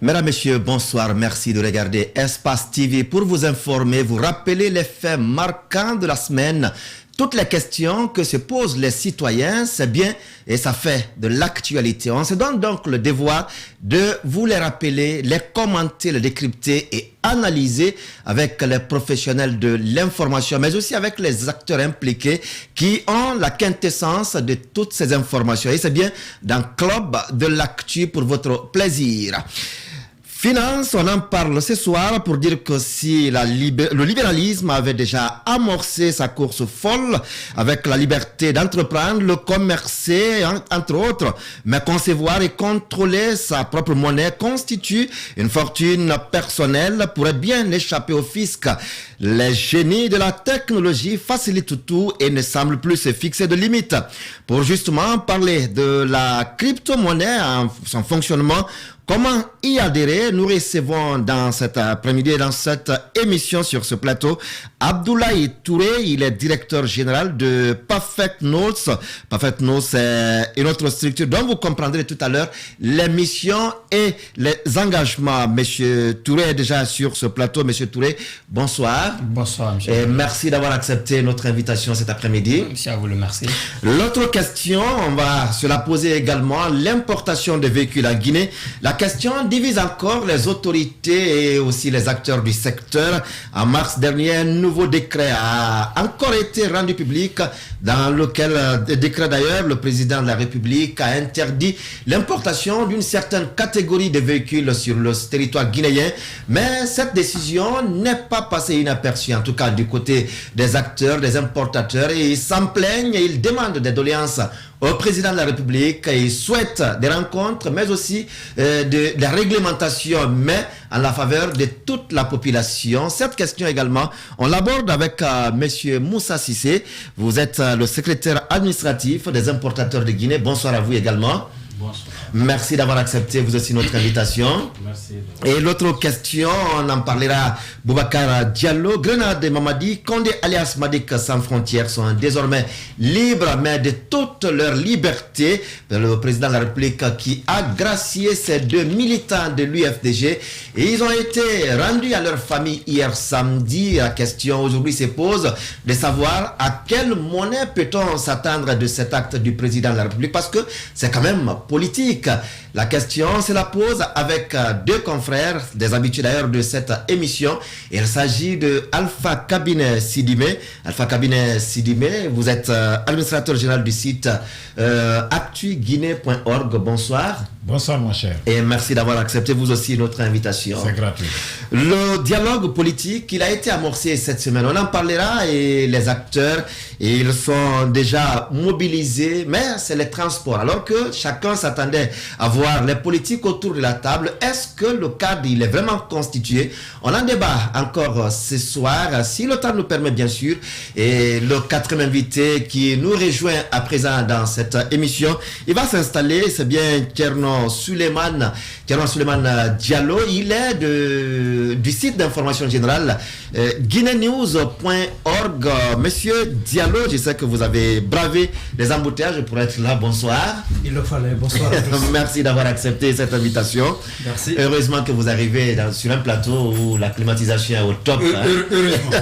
Mesdames, Messieurs, bonsoir. Merci de regarder Espace TV pour vous informer, vous rappeler les faits marquants de la semaine. Toutes les questions que se posent les citoyens, c'est bien et ça fait de l'actualité. On se donne donc le devoir de vous les rappeler, les commenter, les décrypter et analyser avec les professionnels de l'information, mais aussi avec les acteurs impliqués qui ont la quintessence de toutes ces informations. Et c'est bien dans Club de l'actu pour votre plaisir. Finance, on en parle ce soir pour dire que si le libéralisme avait déjà amorcé sa course folle avec la liberté d'entreprendre, le commercer, entre autres, mais concevoir et contrôler sa propre monnaie constitue une fortune personnelle pourrait bien échapper au fisc. Les génies de la technologie facilitent tout et ne semblent plus se fixer de limites. Pour justement parler de la crypto-monnaie, son fonctionnement, comment y adhérer? Nous recevons dans cet après-midi, dans cette émission sur ce plateau, Abdoulaye Touré. Il est directeur général de Perfect Notes. Perfect Notes, c'est une autre structure dont vous comprendrez tout à l'heure les missions et les engagements. Monsieur Touré est déjà sur ce plateau. Monsieur Touré, bonsoir. Bonsoir, monsieur. Et merci d'avoir accepté notre invitation cet après-midi. Monsieur, à vous le merci. L'autre question, on va se la poser également, l'importation des véhicules en Guinée. La question divise encore les autorités et aussi les acteurs du secteur. En mars dernier, un nouveau décret a encore été rendu public dans lequel, décret d'ailleurs, le président de la République a interdit l'importation d'une certaine catégorie de véhicules sur le territoire guinéen. Mais cette décision n'est pas passée inaperçue, en tout cas du côté des acteurs, des importateurs. Et ils s'en plaignent et ils demandent des doléances au président de la République. Ils souhaitent des rencontres, mais aussi de la réglementation, mais en la faveur de toute la population. Cette question également, on l'aborde avec monsieur Moussa Sissé. Vous êtes le secrétaire administratif des importateurs de Guinée. Bonsoir à vous également. Bonsoir. Merci d'avoir accepté vous aussi notre invitation. Merci. Et l'autre question, on en parlera, Boubacar Diallo, Grenade et Mamadi, Condé alias Madik sans frontières sont désormais libres, mais de toute leur liberté. Le président de la République qui a gracié ces deux militants de l'UFDG et ils ont été rendus à leur famille hier samedi. La question aujourd'hui se pose de savoir à quelle monnaie peut-on s'attendre de cet acte du président de la République, parce que c'est quand même politique. La question se la pose avec deux confrères, des habitués d'ailleurs de cette émission. Il s'agit de Alpha Cabinet Sidimé. Alpha Cabinet Sidimé, vous êtes administrateur général du site actuguinée.org. Bonsoir. Bonsoir mon cher. Et merci d'avoir accepté vous aussi notre invitation. C'est gratuit. Le dialogue politique, il a été amorcé cette semaine. On en parlera et les acteurs, ils sont déjà mobilisés, mais c'est les transports. Alors que chacun s'attendait à voir les politiques autour de la table. Est-ce que le cadre, il est vraiment constitué? On en débat encore ce soir, si le temps nous permet bien sûr. Et le quatrième invité qui nous rejoint à présent dans cette émission, il va s'installer, c'est bien Thierno Suleiman Diallo. Il est du site d'information générale guinenews.org. Monsieur Diallo, je sais que vous avez bravé les embouteillages pour être là. Bonsoir. Il le fallait. Bonsoir à tous. Merci d'avoir accepté cette invitation. Merci. Heureusement que vous arrivez sur un plateau où la climatisation est au top. Heureusement.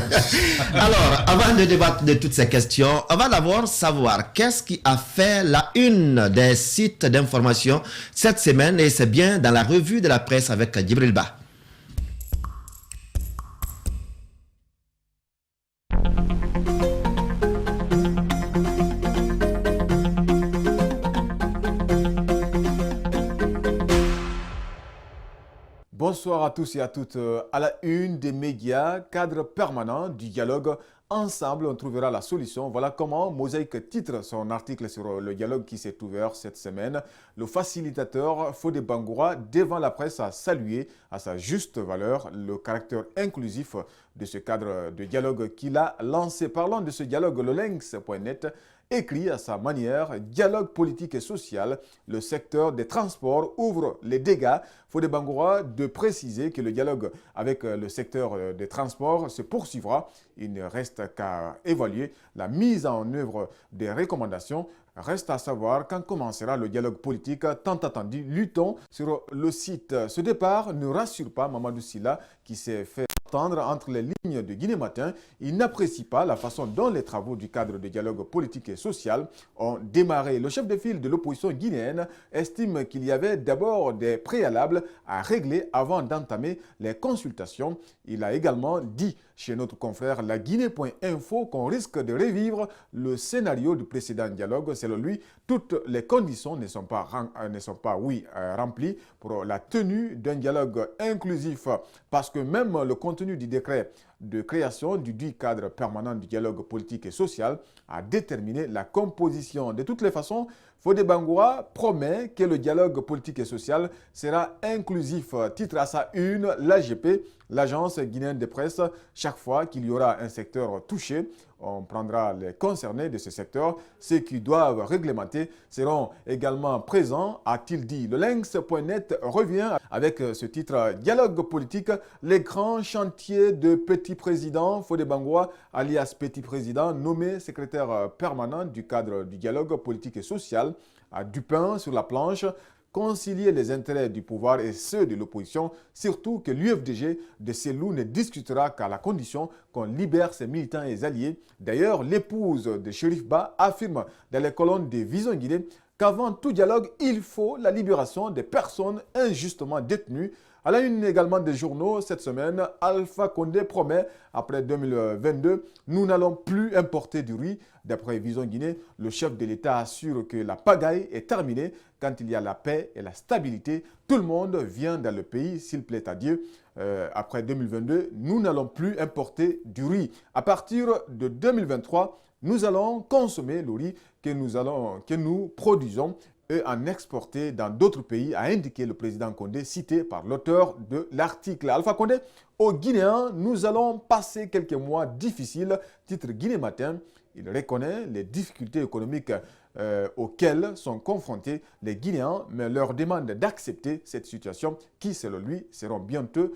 Alors, avant de débattre de toutes ces questions, on va d'abord savoir qu'est-ce qui a fait la une des sites d'information cette semaine, et c'est bien dans la revue de la presse avec Djibril Ba. Bonsoir à tous et à toutes. À la une des médias, cadre permanent du dialogue. Ensemble, on trouvera la solution. Voilà comment Mosaïque titre son article sur le dialogue qui s'est ouvert cette semaine. Le facilitateur Fodé Bangoura, devant la presse, a salué à sa juste valeur le caractère inclusif de ce cadre de dialogue qu'il a lancé. Parlons de ce dialogue, le lynx.net écrit à sa manière, dialogue politique et social, le secteur des transports ouvre les dégâts. Fodé Bangoura de préciser que le dialogue avec le secteur des transports se poursuivra. Il ne reste qu'à évaluer la mise en œuvre des recommandations Reste à savoir quand commencera le dialogue politique tant attendu. Luttons sur le site. Ce départ ne rassure pas Mamadou Sylla qui s'est fait entendre entre les lignes de Guinée Matin. Il n'apprécie pas la façon dont les travaux du cadre de dialogue politique et social ont démarré. Le chef de file de l'opposition guinéenne estime qu'il y avait d'abord des préalables à régler avant d'entamer les consultations. Il a également dit chez notre confrère la Guinée.info qu'on risque de revivre le scénario du précédent dialogue. Selon lui, toutes les conditions ne sont pas remplies pour la tenue d'un dialogue inclusif parce que même le contenu du décret de création du dit cadre permanent du dialogue politique et social a déterminé la composition. De toutes les façons, Fodé Bangoura promet que le dialogue politique et social sera inclusif. Titre à sa une, l'AGP, l'agence guinéenne de presse, chaque fois qu'il y aura un secteur touché, on prendra les concernés de ce secteur. Ceux qui doivent réglementer seront également présents, a-t-il dit. Le Lynx.net revient avec ce titre « Dialogue politique, les grands chantiers de Petit Président ». Fodé Bangoura, alias Petit Président, nommé secrétaire permanent du cadre du dialogue politique et social, a du pain sur la planche. Concilier les intérêts du pouvoir et ceux de l'opposition, surtout que l'UFDG de Selou ne discutera qu'à la condition qu'on libère ses militants et alliés. D'ailleurs, l'épouse de Chérif Ba affirme dans les colonnes de Vision Guinée qu'avant tout dialogue, il faut la libération des personnes injustement détenues. À la une également des journaux cette semaine, Alpha Condé promet, après 2022, nous n'allons plus importer du riz. D'après Vision Guinée, le chef de l'État assure que la pagaille est terminée quand il y a la paix et la stabilité. Tout le monde vient dans le pays, s'il plaît à Dieu. Après 2022, nous n'allons plus importer du riz. À partir de 2023, nous allons consommer le riz que nous produisons et en exporter dans d'autres pays, a indiqué le président Condé, cité par l'auteur de l'article. Alpha Condé, aux Guinéens, nous allons passer quelques mois difficiles, titre Guinée Matin. Il reconnaît les difficultés économiques auxquelles sont confrontés les Guinéens, mais leur demande d'accepter cette situation qui, selon lui, seront bientôt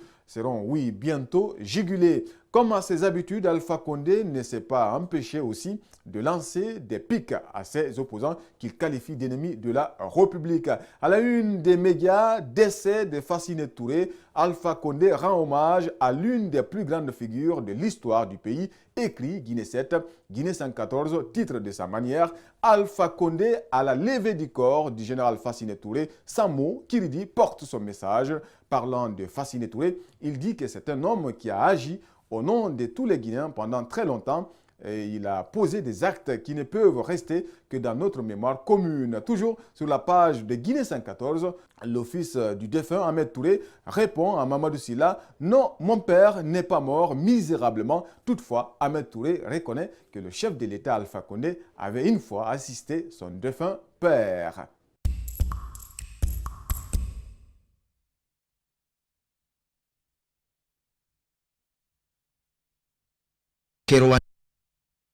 jugulées. Comme à ses habitudes, Alpha Condé ne s'est pas empêché aussi de lancer des pics à ses opposants qu'il qualifie d'ennemis de la République. À la une des médias, décès de Fassiné Touré, Alpha Condé rend hommage à l'une des plus grandes figures de l'histoire du pays, écrit Guinée 7, Guinée 114, titre de sa manière, Alpha Condé à la levée du corps du général Fassiné Touré. Samo Kiridi porte son message. Parlant de Fassiné Touré, il dit que c'est un homme qui a agi au nom de tous les Guinéens pendant très longtemps. Et il a posé des actes qui ne peuvent rester que dans notre mémoire commune. Toujours sur la page de Guinée 114, l'office du défunt Ahmed Touré répond à Mamadou Sylla « Non, mon père n'est pas mort misérablement ». Toutefois, Ahmed Touré reconnaît que le chef de l'État Alpha Condé avait une fois assisté son défunt père.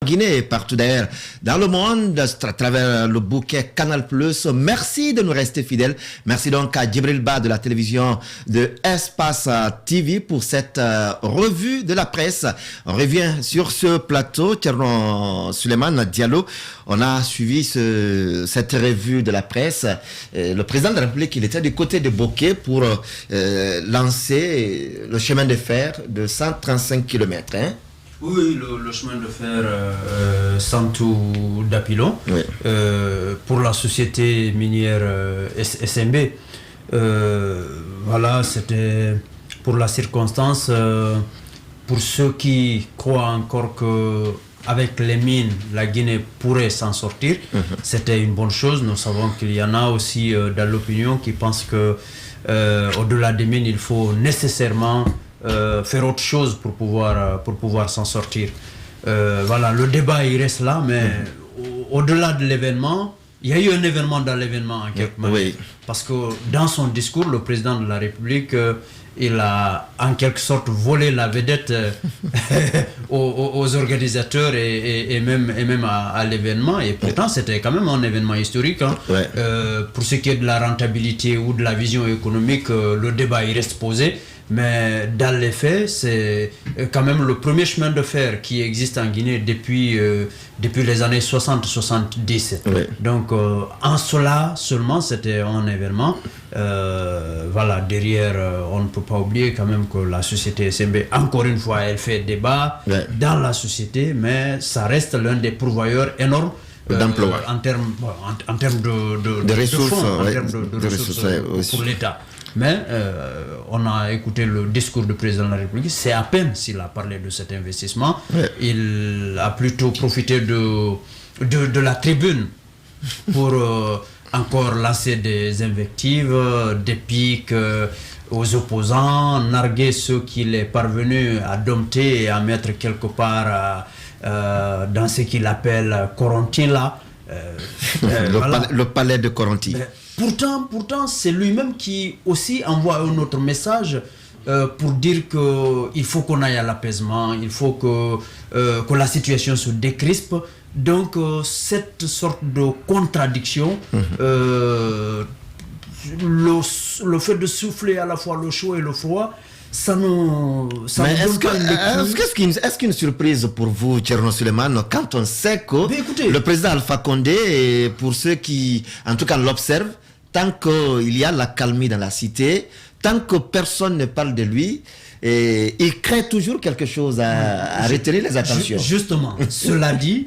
Guinée et partout d'ailleurs dans le monde à travers le bouquet Canal+. Merci de nous rester fidèles. Merci donc à Djibril Ba de la télévision de Espace TV pour cette revue de la presse. On revient sur ce plateau. Thierno Souleymane Diallo, on a suivi cette revue de la presse. Le président de la République, il était du côté de Bokeh pour lancer le chemin de fer de 135 km. Oui, le chemin de fer Santou d'Apilon, oui. Pour la société minière SMB. Voilà, c'était pour la circonstance, pour ceux qui croient encore qu'avec les mines, la Guinée pourrait s'en sortir, c'était une bonne chose. Nous savons qu'il y en a aussi dans l'opinion qui pensent que au-delà des mines, il faut nécessairement faire autre chose pour pouvoir s'en sortir. Voilà, le débat il reste là, mais au-delà de l'événement, il y a eu un événement dans l'événement en quelque manière. Oui. Parce que dans son discours, le président de la République il a en quelque sorte volé la vedette aux organisateurs et même à l'événement. Et pourtant, c'était quand même un événement historique. Hein. Ouais. Pour ce qui est de la rentabilité ou de la vision économique, le débat il reste posé. Mais dans les faits, c'est quand même le premier chemin de fer qui existe en Guinée depuis les années 60-70. Ouais. Donc, en cela seulement, c'était un événement. Voilà, derrière, on ne peut pas oublier quand même que la société SMB, encore une fois, elle fait débat dans la société, mais ça reste l'un des pourvoyeurs énormes d'emploi. En termes de ressources, fonds, en ouais, termes de ressources pour l'État. Mais on a écouté le discours du président de la République, c'est à peine s'il a parlé de cet investissement. Ouais. Il a plutôt profité de la tribune pour encore lancer des invectives, des piques aux opposants, narguer ceux qu'il est parvenu à dompter et à mettre quelque part dans ce qu'il appelle Coronti là. Voilà. Le palais de Coronti. Pourtant, c'est lui-même qui aussi envoie un autre message pour dire qu'il faut qu'on aille à l'apaisement, il faut que la situation se décrispe. Donc, cette sorte de contradiction, le fait de souffler à la fois le chaud et le froid, ça nous est-ce qu'une surprise pour vous, Thierno Suleiman, quand on sait que le président Alpha Condé, pour ceux qui, en tout cas, l'observent, tant qu'il y a la calmie dans la cité, tant que personne ne parle de lui, il crée toujours quelque chose à retenir les attentions. Justement, cela dit,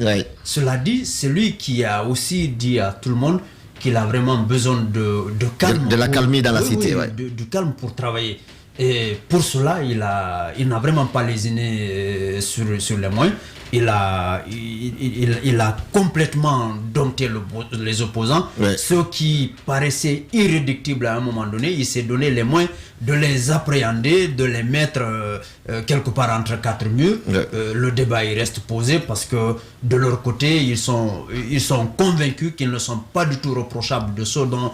c'est lui qui a aussi dit à tout le monde qu'il a vraiment besoin de calme. De la calmie dans la cité, du calme pour travailler. Et pour cela, il n'a vraiment pas lésiné sur les moyens. Il a complètement dompté les opposants. Ouais. Ceux qui paraissaient irréductibles à un moment donné, il s'est donné les moyens de les appréhender, de les mettre quelque part entre quatre murs. Ouais. Le débat il reste posé parce que de leur côté, ils sont convaincus qu'ils ne sont pas du tout reprochables de ce dont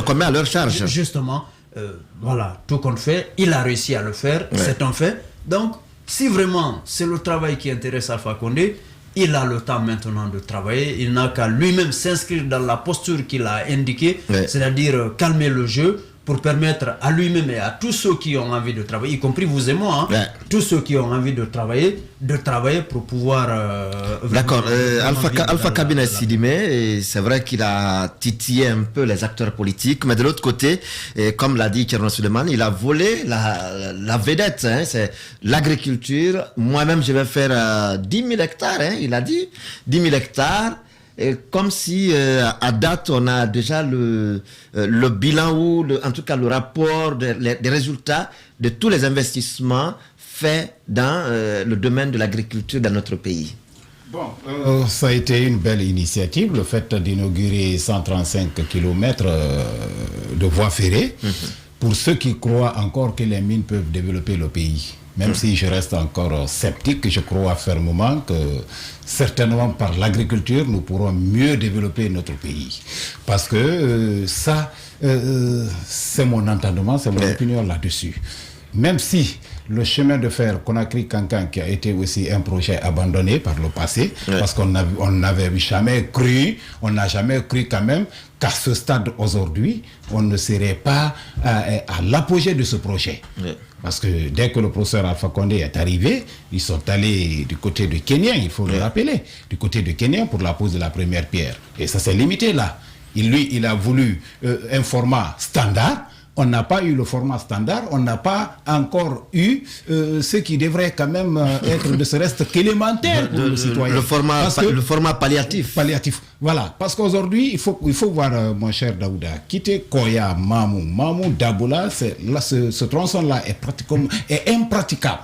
qu'on met à leur charge. Justement, voilà, tout qu'on fait, il a réussi à le faire, c'est un fait. Donc, si vraiment c'est le travail qui intéresse Alpha Condé, il a le temps maintenant de travailler. Il n'a qu'à lui-même s'inscrire dans la posture qu'il a indiquée, c'est-à-dire calmer le jeu pour permettre à lui-même et à tous ceux qui ont envie de travailler, y compris vous et moi, hein, tous ceux qui ont envie de travailler pour pouvoir... D'accord. Alpha Kabine Sidimé, c'est vrai qu'il a titillé un peu les acteurs politiques, mais de l'autre côté, comme l'a dit Thierno Suleiman, il a volé la vedette, hein, c'est l'agriculture. Moi-même, je vais faire 10 000 hectares, hein, il a dit, 10 000 hectares. Comme si à date on a déjà le bilan ou en tout cas le rapport des résultats de tous les investissements faits dans le domaine de l'agriculture dans notre pays. Bon, ça a été une belle initiative, le fait d'inaugurer 135 km de voies ferrées, pour ceux qui croient encore que les mines peuvent développer le pays. Même si je reste encore sceptique, je crois fermement que certainement par l'agriculture, nous pourrons mieux développer notre pays. Parce que c'est mon entendement, c'est mon opinion là-dessus. Même si le chemin de fer Conakry-Kankan, qui a été aussi un projet abandonné par le passé, parce qu'on n'avait jamais cru, on n'a jamais cru quand même qu'à ce stade aujourd'hui, on ne serait pas à l'apogée de ce projet. Parce que dès que le professeur Alpha Condé est arrivé, ils sont allés du côté de Kenya, il faut le rappeler, du côté de Kenya pour la pose de la première pierre. Et ça s'est limité là. Il a voulu un format standard. On n'a pas eu le format standard, on n'a pas encore eu ce qui devrait quand même être de ce reste qu'élémentaire pour le citoyen. Le format palliatif. Palliatif, voilà. Parce qu'aujourd'hui, il faut voir, mon cher Daouda, quitter Koya, Mamou, Daboula, ce tronçon-là est impraticable.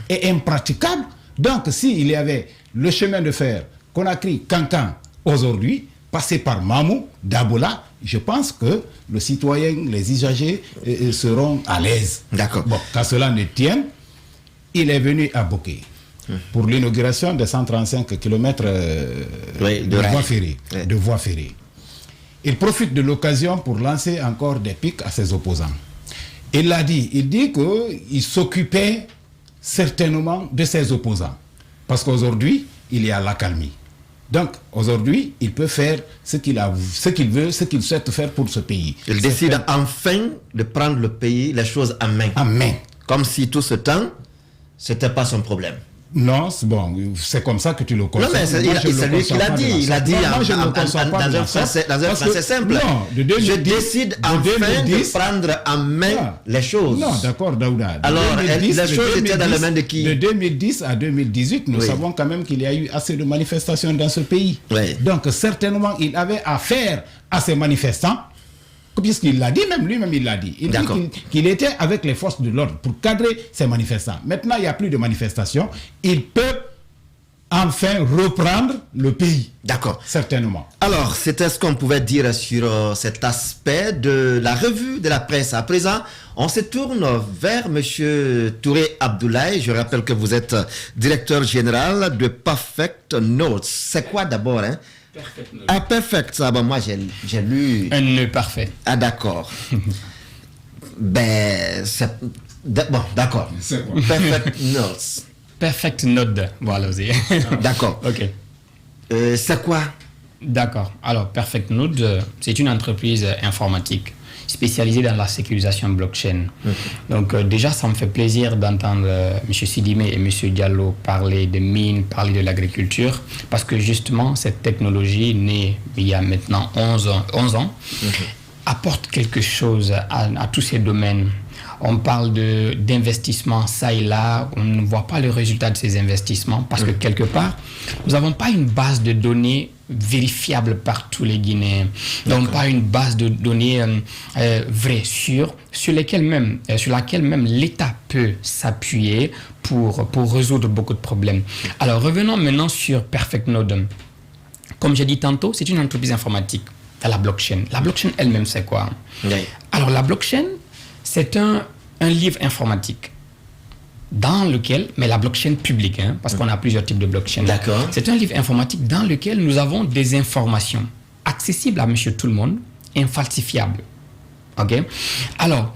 Est impraticable. Donc, s'il y avait le chemin de fer Conakry-Kankan aujourd'hui, passer par Mamou, Daboula, je pense que le citoyen, les usagers seront à l'aise. D'accord. Bon, quand cela ne tienne, il est venu à Boké pour l'inauguration de 135 km de voies ferrées. il profite de l'occasion pour lancer encore des pics à ses opposants. Il l'a dit, il dit qu'il s'occupait certainement de ses opposants. Parce qu'aujourd'hui, il y a l'accalmie. Donc, aujourd'hui, il peut faire ce qu'il veut, ce qu'il souhaite faire pour ce pays. Il décide enfin de prendre le pays, les choses en main. En main. Comme si tout ce temps, ce n'était pas son problème. Non, c'est comme ça que tu le conçois. Non, mais c'est lui qui l'a dit. Il a dit dans un français simple. Non, je décide enfin de prendre en main les choses. Non, d'accord, Daouda. Alors, les choses étaient dans les mains de qui? De 2010 à 2018, nous savons quand même qu'il y a eu assez de manifestations dans ce pays. Oui. Donc, certainement, il avait affaire à ces manifestants. Puisqu'il l'a dit, même lui-même il l'a dit. Il dit qu'il était avec les forces de l'ordre pour cadrer ces manifestants. Maintenant, il n'y a plus de manifestations. Il peut enfin reprendre le pays. D'accord. Certainement. Alors, c'était ce qu'on pouvait dire sur cet aspect de la revue de la presse. À présent, on se tourne vers M. Touré Abdoulaye. Je rappelle que vous êtes directeur général de Perfect Notes. C'est quoi d'abord, hein? Perfect Notes. Ah, perfect, ça, moi j'ai lu. Un nœud parfait. Ah, d'accord. C'est... Bon, d'accord. C'est quoi? Perfect Notes. Perfect Node, voilà aussi. D'accord. Ok. C'est quoi? D'accord. Alors, Perfect Node, c'est une entreprise informatique spécialisée dans la sécurisation blockchain. Donc, déjà, ça me fait plaisir d'entendre M. Sidimé et M. Diallo parler de mines, parler de l'agriculture, parce que justement, cette technologie, née il y a maintenant 11 ans, apporte quelque chose à tous ces domaines. On parle d'investissements ça et là, on ne voit pas le résultat de ces investissements parce que quelque part, nous n'avons pas une base de données vérifiable par tous les Guinéens. Donc pas une base de données vraie, sur laquelle même l'État peut s'appuyer pour résoudre beaucoup de problèmes. Alors revenons maintenant sur Perfect Node. Comme j'ai dit tantôt, c'est une entreprise informatique à la blockchain. La blockchain elle-même, c'est quoi? Oui. Alors la blockchain, c'est un livre informatique dans lequel, mais la blockchain publique, hein, parce qu'on a plusieurs types de blockchain. D'accord. C'est un livre informatique dans lequel nous avons des informations accessibles à monsieur tout le monde, infalsifiables. Ok? Alors,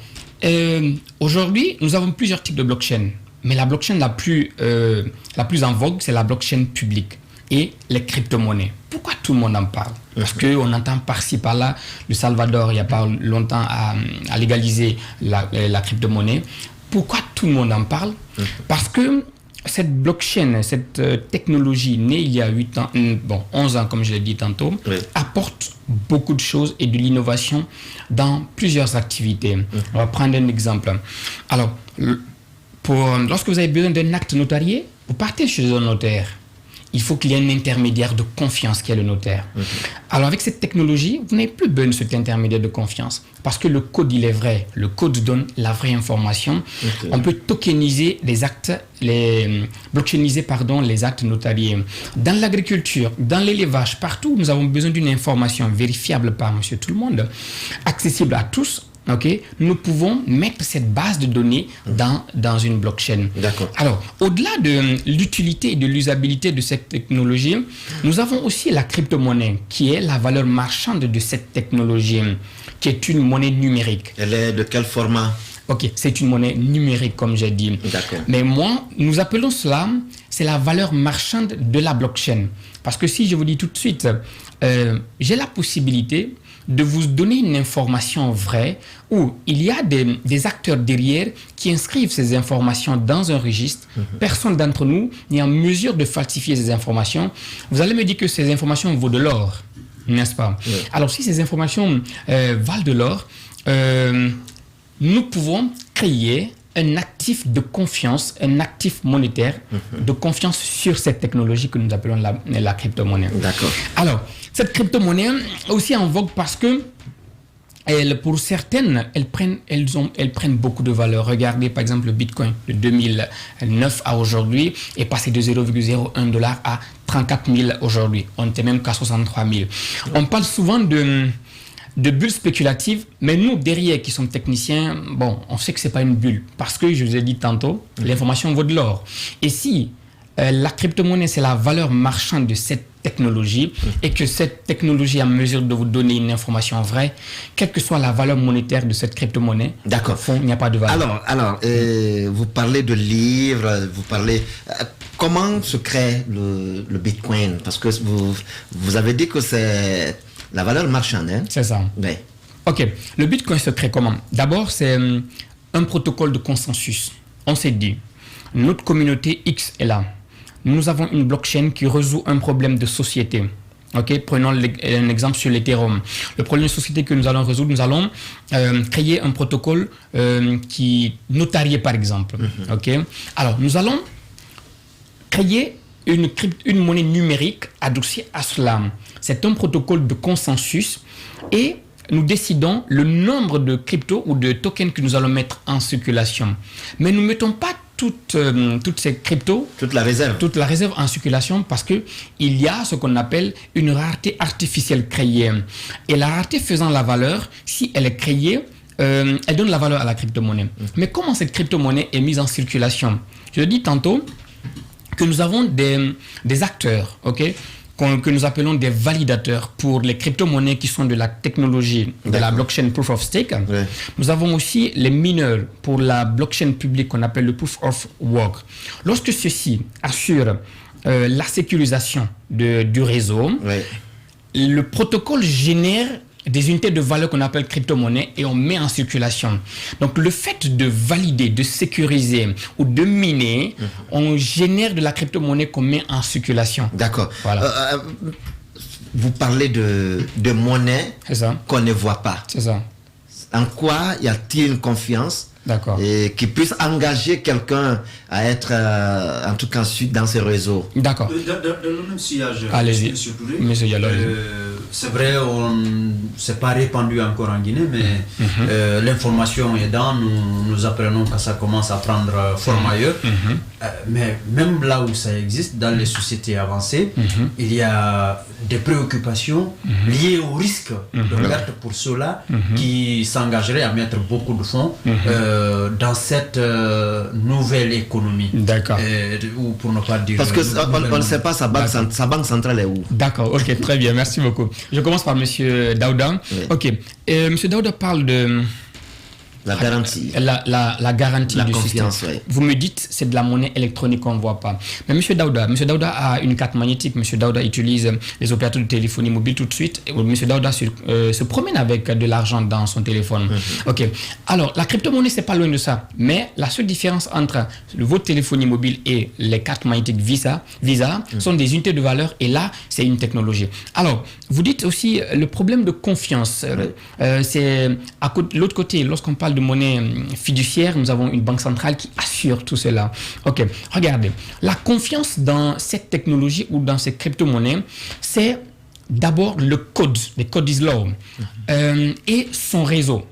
aujourd'hui, nous avons plusieurs types de blockchain, mais la blockchain la plus en vogue, c'est la blockchain publique et les crypto-monnaies. Pourquoi tout le monde en parle? Parce qu'on entend par-ci, par-là, le Salvador, il n'y a pas longtemps, à légaliser la crypto-monnaie. Pourquoi tout le monde en parle? Parce que cette blockchain, cette technologie née il y a 11 ans, comme je l'ai dit tantôt, apporte beaucoup de choses et de l'innovation dans plusieurs activités. On va prendre un exemple. Alors, lorsque vous avez besoin d'un acte notarié, vous partez chez un notaire. Il faut qu'il y ait un intermédiaire de confiance qui est le notaire. Alors avec cette technologie, vous n'avez plus besoin de cet intermédiaire de confiance parce que le code, il est vrai. Le code donne la vraie information. On peut tokeniser blockchainiser les actes notariés. Dans l'agriculture, dans l'élevage, partout, nous avons besoin d'une information vérifiable par monsieur tout le monde, accessible à tous. Okay, nous pouvons mettre cette base de données dans une blockchain. D'accord. Alors, au-delà de l'utilité et de l'usabilité de cette technologie, nous avons aussi la crypto-monnaie, qui est la valeur marchande de cette technologie, qui est une monnaie numérique. Elle est de quel format? Ok, c'est une monnaie numérique, comme j'ai dit. D'accord. Mais nous appelons cela, c'est la valeur marchande de la blockchain. Parce que si je vous dis tout de suite, j'ai la possibilité de vous donner une information vraie où il y a des acteurs derrière qui inscrivent ces informations dans un registre. Personne d'entre nous n'est en mesure de falsifier ces informations. Vous allez me dire que ces informations vaut de l'or, n'est-ce pas? Alors si ces informations valent de l'or, nous pouvons créer un actif de confiance, un actif monétaire de confiance sur cette technologie que nous appelons la crypto-monnaie. D'accord. Alors, cette crypto-monnaie est aussi en vogue parce que pour certaines, elles prennent beaucoup de valeur. Regardez par exemple le Bitcoin de 2009 à aujourd'hui est passé de 0,01 $, à 34 000 aujourd'hui. On n'était même qu'à 63 000. On parle souvent de bulles spéculatives, mais nous, derrière, qui sommes techniciens, on sait que ce n'est pas une bulle. Parce que, je vous ai dit tantôt, l'information vaut de l'or. Et si la crypto-monnaie, c'est la valeur marchande de cette technologie et que cette technologie est en mesure de vous donner une information vraie, quelle que soit la valeur monétaire de cette crypto-monnaie. D'accord. Au fond, il n'y a pas de valeur. Alors, vous parlez de livres, vous parlez... comment se crée le Bitcoin? Parce que vous avez dit que c'est la valeur marchande. Hein? C'est ça. Oui. Ok. Le Bitcoin se crée comment? D'abord, c'est un protocole de consensus. On s'est dit, notre communauté X est là. Nous avons une blockchain qui résout un problème de société. Ok, prenons un exemple sur l'Ethereum. Le problème de société que nous allons résoudre, nous allons créer un protocole qui notarié par exemple. Ok, alors nous allons créer une monnaie numérique associée à cela. C'est un protocole de consensus et nous décidons le nombre de cryptos ou de tokens que nous allons mettre en circulation. Mais nous ne mettons pas toutes ces cryptos, toute la réserve en circulation parce qu'il y a ce qu'on appelle une rareté artificielle créée. Et la rareté faisant la valeur, si elle est créée, elle donne la valeur à la crypto-monnaie. Mais comment cette crypto-monnaie est mise en circulation? Je dis tantôt que nous avons des acteurs, ok, que nous appelons des validateurs pour les crypto-monnaies qui sont de la technologie de la blockchain Proof of Stake. Ouais. Nous avons aussi les mineurs pour la blockchain publique qu'on appelle le Proof of Work. Lorsque ceux-ci assurent la sécurisation du réseau, ouais, le protocole génère des unités de valeur qu'on appelle crypto-monnaie et on met en circulation. Donc le fait de valider, de sécuriser ou de miner, on génère de la crypto-monnaie qu'on met en circulation. D'accord. Voilà. Vous parlez de monnaie qu'on ne voit pas. C'est ça. En quoi y a-t-il une confiance et qui puisse engager quelqu'un à être en tout cas dans ce réseau? D'accord. Dans le même sillage, allez-y, monsieur Diallo. C'est vrai, c'est pas répandu encore en Guinée, mais l'information est dans, nous apprenons que ça commence à prendre forme ailleurs. Mais même là où ça existe, dans les sociétés avancées, il y a des préoccupations liées au risque de perte pour ceux-là qui s'engageraient à mettre beaucoup de fonds dans cette nouvelle économie. D'accord. Ou pour ne pas dire... Parce qu'on ne sait pas sa banque centrale est où. D'accord, ok, très bien, merci beaucoup. Je commence par M. Daouda. Oui. Ok, M. Daouda parle de... La garantie. La garantie du système. Oui. Vous me dites, c'est de la monnaie électronique qu'on ne voit pas. Mais M. Daouda a une carte magnétique. M. Daouda utilise les opérateurs de téléphonie mobile tout de suite. M. Daouda se promène avec de l'argent dans son téléphone. Ok. Alors, la crypto-monnaie, c'est pas loin de ça. Mais la seule différence entre votre téléphonie mobile et les cartes magnétiques Visa sont des unités de valeur. Et là, c'est une technologie. Alors, vous dites aussi le problème de confiance. C'est de l'autre côté, lorsqu'on parle de monnaie fiduciaire, nous avons une banque centrale qui assure tout cela. Ok, regardez, la confiance dans cette technologie ou dans ces crypto-monnaies, c'est d'abord le code, le code is law, et son réseau.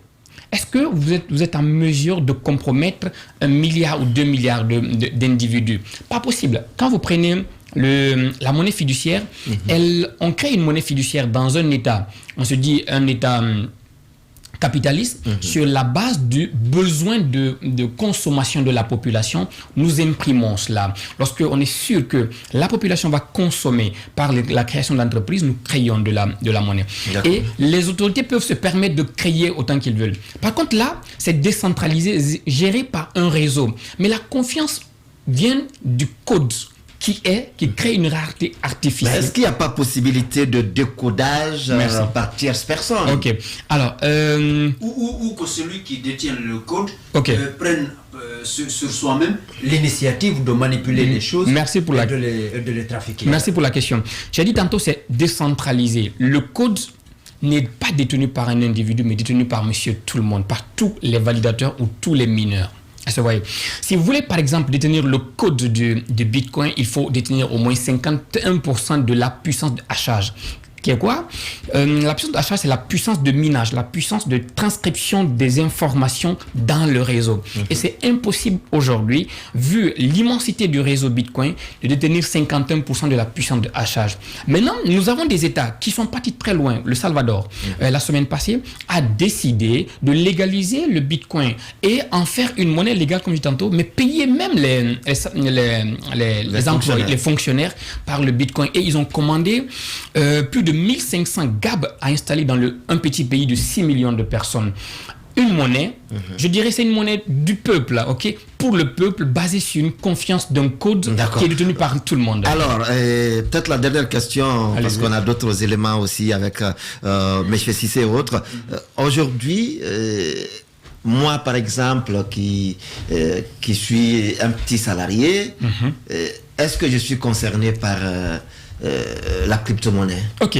Est-ce que vous êtes en mesure de compromettre 1 milliard ou 2 milliards d'individus? Pas possible. Quand vous prenez la monnaie fiduciaire, on crée une monnaie fiduciaire dans un État. On se dit un État capitaliste, sur la base du besoin de consommation de la population, nous imprimons cela. Lorsqu'on est sûr que la population va consommer par la création d'entreprises, nous créons de la monnaie. Et les autorités peuvent se permettre de créer autant qu'ils veulent. Par contre, là, c'est décentralisé, géré par un réseau. Mais la confiance vient du code qui crée une rareté artificielle. Mais est-ce qu'il n'y a pas possibilité de décodage par tierce personne? Ok. Alors, ou que celui qui détient le code prenne sur soi-même l'initiative de manipuler les choses. Merci pour de les trafiquer. Merci pour la question. J'ai dit tantôt, c'est décentralisé. Le code n'est pas détenu par un individu, mais détenu par monsieur tout le monde, par tous les validateurs ou tous les mineurs. Si vous voulez par exemple détenir le code de Bitcoin, il faut détenir au moins 51% de la puissance de hachage. qui est quoi? La puissance d'achat, c'est la puissance de minage, la puissance de transcription des informations dans le réseau. Et c'est impossible aujourd'hui, vu l'immensité du réseau Bitcoin, de détenir 51% de la puissance de hachage. Maintenant, nous avons des États qui sont partis très loin. Le Salvador, la semaine passée, a décidé de légaliser le Bitcoin et en faire une monnaie légale, comme je dis tantôt, mais payer même les employés, les fonctionnaires par le Bitcoin. Et ils ont commandé plus de 1500 GAB à installer dans un petit pays de 6 millions de personnes. Une monnaie, je dirais c'est une monnaie du peuple, ok, pour le peuple, basée sur une confiance d'un code qui est détenu par tout le monde. Alors, peut-être la dernière question, parce qu'on a d'autres éléments aussi avec M. Cissé et autres. Aujourd'hui, moi, par exemple, qui suis un petit salarié, est-ce que je suis concerné par la crypto-monnaie? Ok.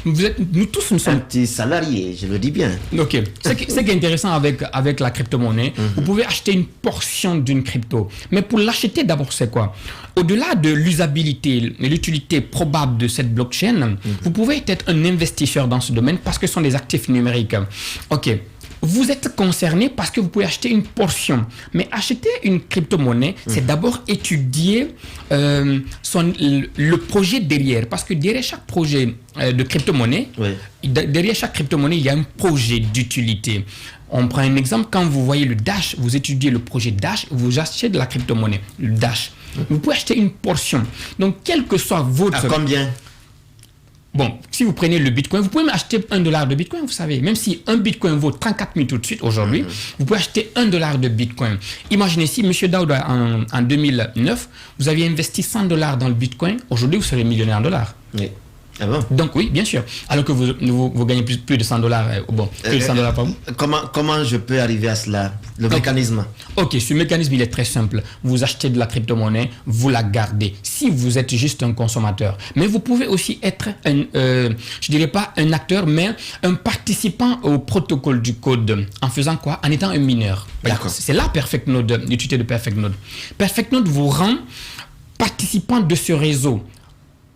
Nous tous, nous sommes... Un petit salarié, je le dis bien. Ok. Ce qui est intéressant avec la crypto-monnaie, vous pouvez acheter une portion d'une crypto. Mais pour l'acheter, d'abord, c'est quoi? Au-delà de l'usabilité et l'utilité probable de cette blockchain, vous pouvez être un investisseur dans ce domaine parce que ce sont des actifs numériques. Ok. Vous êtes concerné parce que vous pouvez acheter une portion. Mais acheter une crypto-monnaie, c'est d'abord étudier le projet derrière. Parce que derrière chaque projet de crypto-monnaie, derrière chaque crypto-monnaie, il y a un projet d'utilité. On prend un exemple, quand vous voyez le Dash, vous étudiez le projet Dash, vous achetez de la crypto-monnaie, le Dash. Vous pouvez acheter une portion. Donc, quel que soit votre... À combien? Bon, si vous prenez le Bitcoin, vous pouvez même acheter $1 de Bitcoin, vous savez. Même si un Bitcoin vaut 34 000 tout de suite aujourd'hui, vous pouvez acheter $1 de Bitcoin. Imaginez si M. Daouda, en 2009, vous aviez investi $100 dans le Bitcoin, aujourd'hui vous serez millionnaire en dollars. Oui. Ah bon? Donc oui, bien sûr. Alors que vous gagnez plus de $100, bon, plus de $100 par mois. Comment je peux arriver à cela? Le mécanisme? Ok, ce mécanisme, il est très simple. Vous achetez de la crypto-monnaie, vous la gardez. Si vous êtes juste un consommateur. Mais vous pouvez aussi être, je dirais pas un acteur, mais un participant au protocole du code. En faisant quoi? En étant un mineur. D'accord. C'est là Perfect Node, l'utilité de Perfect Node. Perfect Node vous rend participant de ce réseau.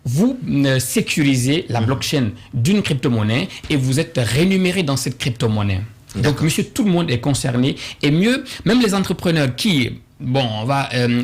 Vous sécurisez la blockchain d'une crypto-monnaie et vous êtes rémunéré dans cette crypto-monnaie. Donc, monsieur, tout le monde est concerné. Et mieux, même les entrepreneurs qui... Bon,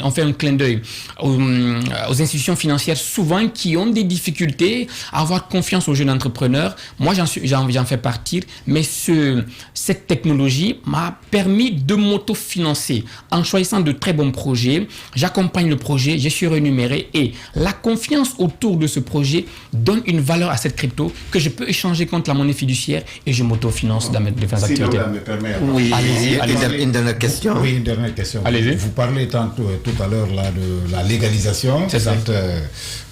on fait un clin d'œil aux institutions financières souvent qui ont des difficultés à avoir confiance aux jeunes entrepreneurs. Moi, j'en fais partie, mais cette technologie m'a permis de m'autofinancer en choisissant de très bons projets. J'accompagne le projet, je suis rémunéré et la confiance autour de ce projet donne une valeur à cette crypto que je peux échanger contre la monnaie fiduciaire et je m'autofinance dans mes différentes activités. Me permet, Oui, allez-y. Une dernière question. Oui, une dernière question. Allez-y. Vous parlez tout à l'heure là de la légalisation. C'est ça.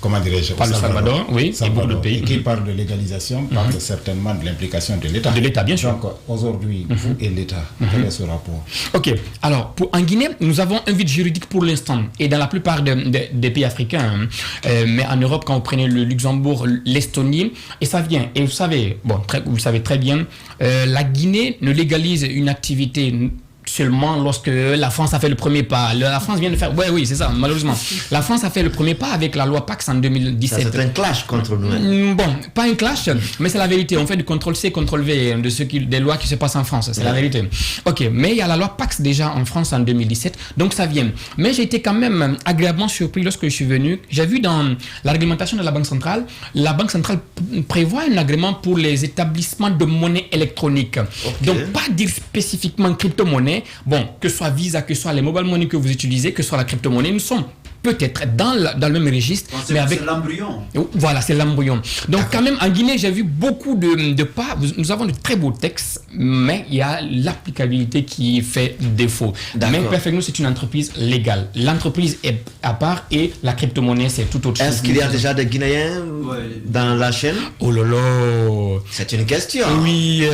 Comment dirais-je? Par le Salvador, oui, et beaucoup de pays. Et qui parle de légalisation parle certainement de l'implication de l'État. De l'État, bien sûr. Donc aujourd'hui, vous et l'État, quel est ce rapport? Ok, alors en Guinée, nous avons un vide juridique pour l'instant et dans la plupart des pays africains, mais en Europe, quand vous prenez le Luxembourg, l'Estonie, et ça vient. Et vous savez, vous savez très bien, la Guinée ne légalise une activité seulement lorsque la France a fait le premier pas. La France vient de faire... Oui, c'est ça, malheureusement. La France a fait le premier pas avec la loi Pax en 2017. C'est un clash contre nous. Bon, pas un clash, mais c'est la vérité. On fait du contrôle-C, contrôle-V des lois qui se passent en France. C'est la vérité. Ok, mais il y a la loi Pax déjà en France en 2017, donc ça vient. Mais j'ai été quand même agréablement surpris lorsque je suis venu. J'ai vu dans la réglementation de la Banque centrale prévoit un agrément pour les établissements de monnaie électronique. Donc, pas dire spécifiquement crypto-monnaie. Bon, que ce soit Visa, que ce soit les mobile money que vous utilisez, que ce soit la crypto-monnaie, nous sommes peut-être dans le même registre, mais avec... C'est l'embryon. Voilà, c'est l'embryon. Donc quand même, en Guinée, j'ai vu beaucoup de pas. Nous avons de très beaux textes, mais il y a l'applicabilité qui fait défaut. Mais Perfect Node, c'est une entreprise légale. L'entreprise est à part et la crypto-monnaie, c'est tout autre chose. Est-ce qu'il y a déjà des Guinéens dans la chaîne? Oh là là! C'est une question. Oui,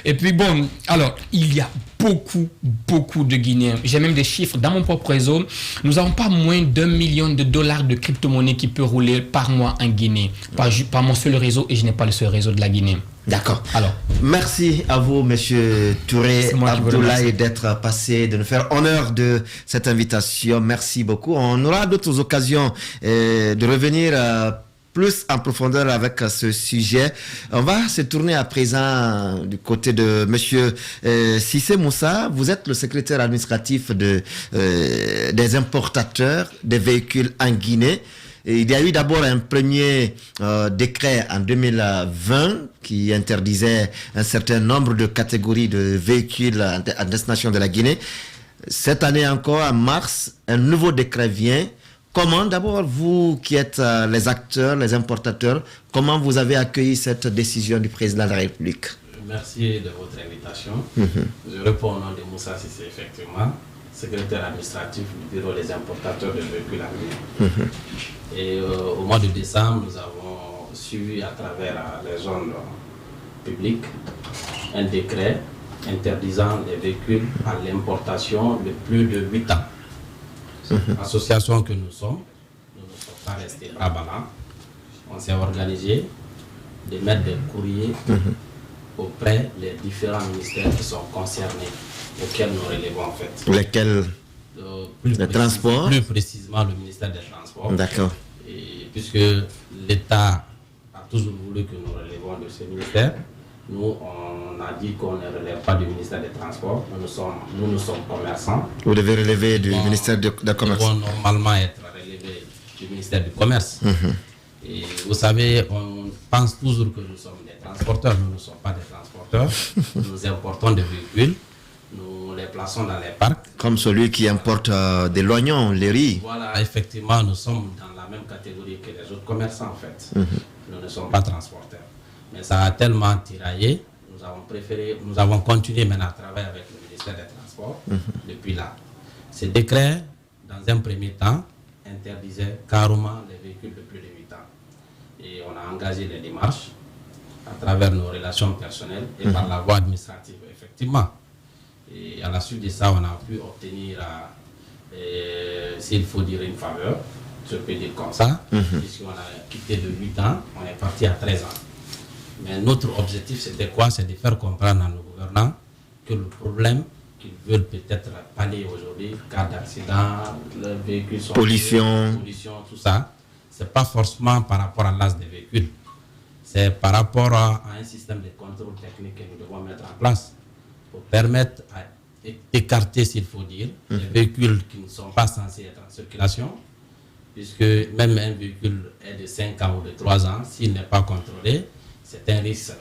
et puis bon, alors, il y a beaucoup de Guinéens. J'ai même des chiffres dans mon propre réseau. Nous n'avons pas moins d'$1 million de crypto-monnaie qui peut rouler par mois en Guinée. Par mon seul réseau, et je n'ai pas le seul réseau de la Guinée. D'accord. Alors, merci à vous, Monsieur Touré Abdoulaye, d'être passé, de nous faire honneur de cette invitation. Merci beaucoup. On aura d'autres occasions de revenir plus en profondeur avec ce sujet. On va se tourner à présent du côté de Monsieur Cissé Moussa. Vous êtes le secrétaire administratif des importateurs des véhicules en Guinée. Et il y a eu d'abord un premier décret en 2020 qui interdisait un certain nombre de catégories de véhicules à destination de la Guinée. Cette année encore, en mars, un nouveau décret vient. Comment, d'abord, vous qui êtes les acteurs, les importateurs, comment vous avez accueilli cette décision du président de la République? Merci de votre invitation. Je réponds au nom de Moussa Cissé, effectivement, secrétaire administratif du bureau des importateurs de véhicules en Guinée. Et au mois de décembre, nous avons suivi à travers les zones publiques un décret interdisant les véhicules à l'importation de plus de 8 ans. Association que nous ne sommes pas restés bras ballants. On s'est organisé de mettre des courriers auprès des différents ministères qui sont concernés, auxquels nous relevons en fait. Lesquels? Les transports? Plus précisément le ministère des Transports. D'accord. Et puisque l'État a toujours voulu que nous relevons de ce ministère, nous, on a dit qu'on ne relève pas du ministère des Transports. Nous sommes commerçants. Vous devez relever du ministère du Commerce. Nous devons normalement être relevés du ministère du Commerce. Et vous savez, on pense toujours que nous sommes des transporteurs. Nous ne sommes pas des transporteurs. Nous importons des véhicules. Nous les plaçons dans les parcs. Comme celui qui importe des loignons, les riz. Voilà, effectivement, nous sommes dans la même catégorie que les autres commerçants, en fait. Nous ne sommes pas transporteurs. Mais ça a tellement tiraillé, nous avons continué maintenant à travailler avec le ministère des Transports depuis là. Ce décret, dans un premier temps, interdisait carrément les véhicules de plus de 8 ans. Et on a engagé les démarches à travers nos relations personnelles et par la voie administrative, effectivement. Et à la suite de ça, on a pu obtenir, s'il faut dire une faveur, je peux dire comme ça, puisqu'on a quitté de 8 ans, on est parti à 13 ans. Mais notre objectif, c'était quoi? C'est de faire comprendre à nos gouvernants que le problème qu'ils veulent peut-être pallier aujourd'hui, cas d'accident, les véhicules sont pollution, tout ça, c'est pas forcément par rapport à l'âge des véhicules. C'est par rapport à un système de contrôle technique que nous devons mettre en place pour permettre d'écarter, s'il faut dire, les véhicules qui ne sont pas censés être en circulation, puisque même un véhicule est de 5 ans ou de 3 ans, s'il n'est pas contrôlé, c'est un risque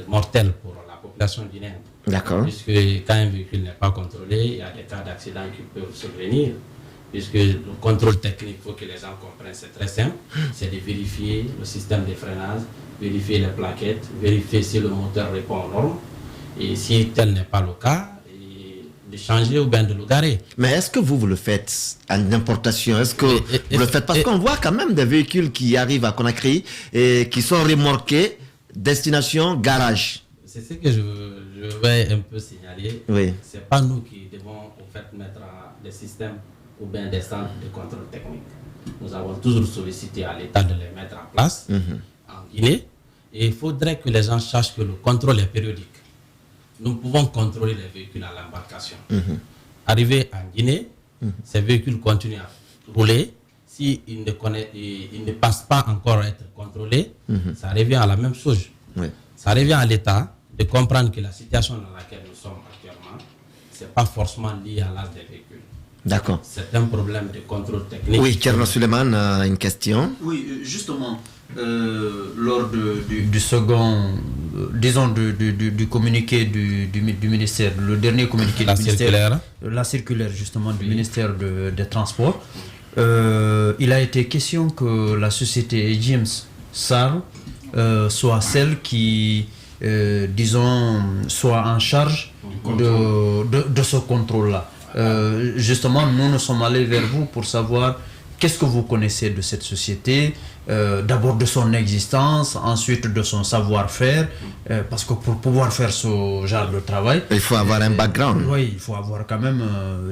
mortel pour la population guinéenne. D'accord. Puisque quand un véhicule n'est pas contrôlé, il y a des cas d'accident qui peuvent survenir. Puisque le contrôle technique, il faut que les gens comprennent, c'est très simple. C'est de vérifier le système de freinage, vérifier les plaquettes, vérifier si le moteur répond aux normes. Et si tel n'est pas le cas, de changer ou bien de le garer. Mais est-ce que vous le faites en importation? Est-ce que vous le faites? Parce qu'on voit quand même des véhicules qui arrivent à Conakry et qui sont remorqués, destination garage. C'est ce que je vais un peu signaler. Oui. Ce n'est pas nous qui devons en fait mettre des systèmes ou bien des centres de contrôle technique. Nous avons toujours sollicité à l'État de les mettre en place en Guinée. Et il faudrait que les gens sachent que le contrôle est périodique. Nous pouvons contrôler les véhicules à l'embarcation. Arrivé en Guinée, ces véhicules continuent à rouler. S'ils ne passent pas encore à être contrôlés, ça revient à la même chose. Oui. Ça revient à l'État de comprendre que la situation dans laquelle nous sommes actuellement, ce n'est pas forcément lié à l'âge des véhicules. D'accord. C'est un problème de contrôle technique. Oui, Tcherno Suleiman a une question. Oui, justement, lors du second, disons du communiqué du ministère, le dernier communiqué du ministère, la circulaire justement du ministère des Transports, il a été question que la société James SAR soit celle qui, disons, soit en charge de ce contrôle-là. Justement, nous sommes allés vers vous pour savoir qu'est-ce que vous connaissez de cette société, d'abord de son existence, ensuite de son savoir-faire, parce que pour pouvoir faire ce genre de travail, il faut avoir un background. Oui, il faut avoir quand même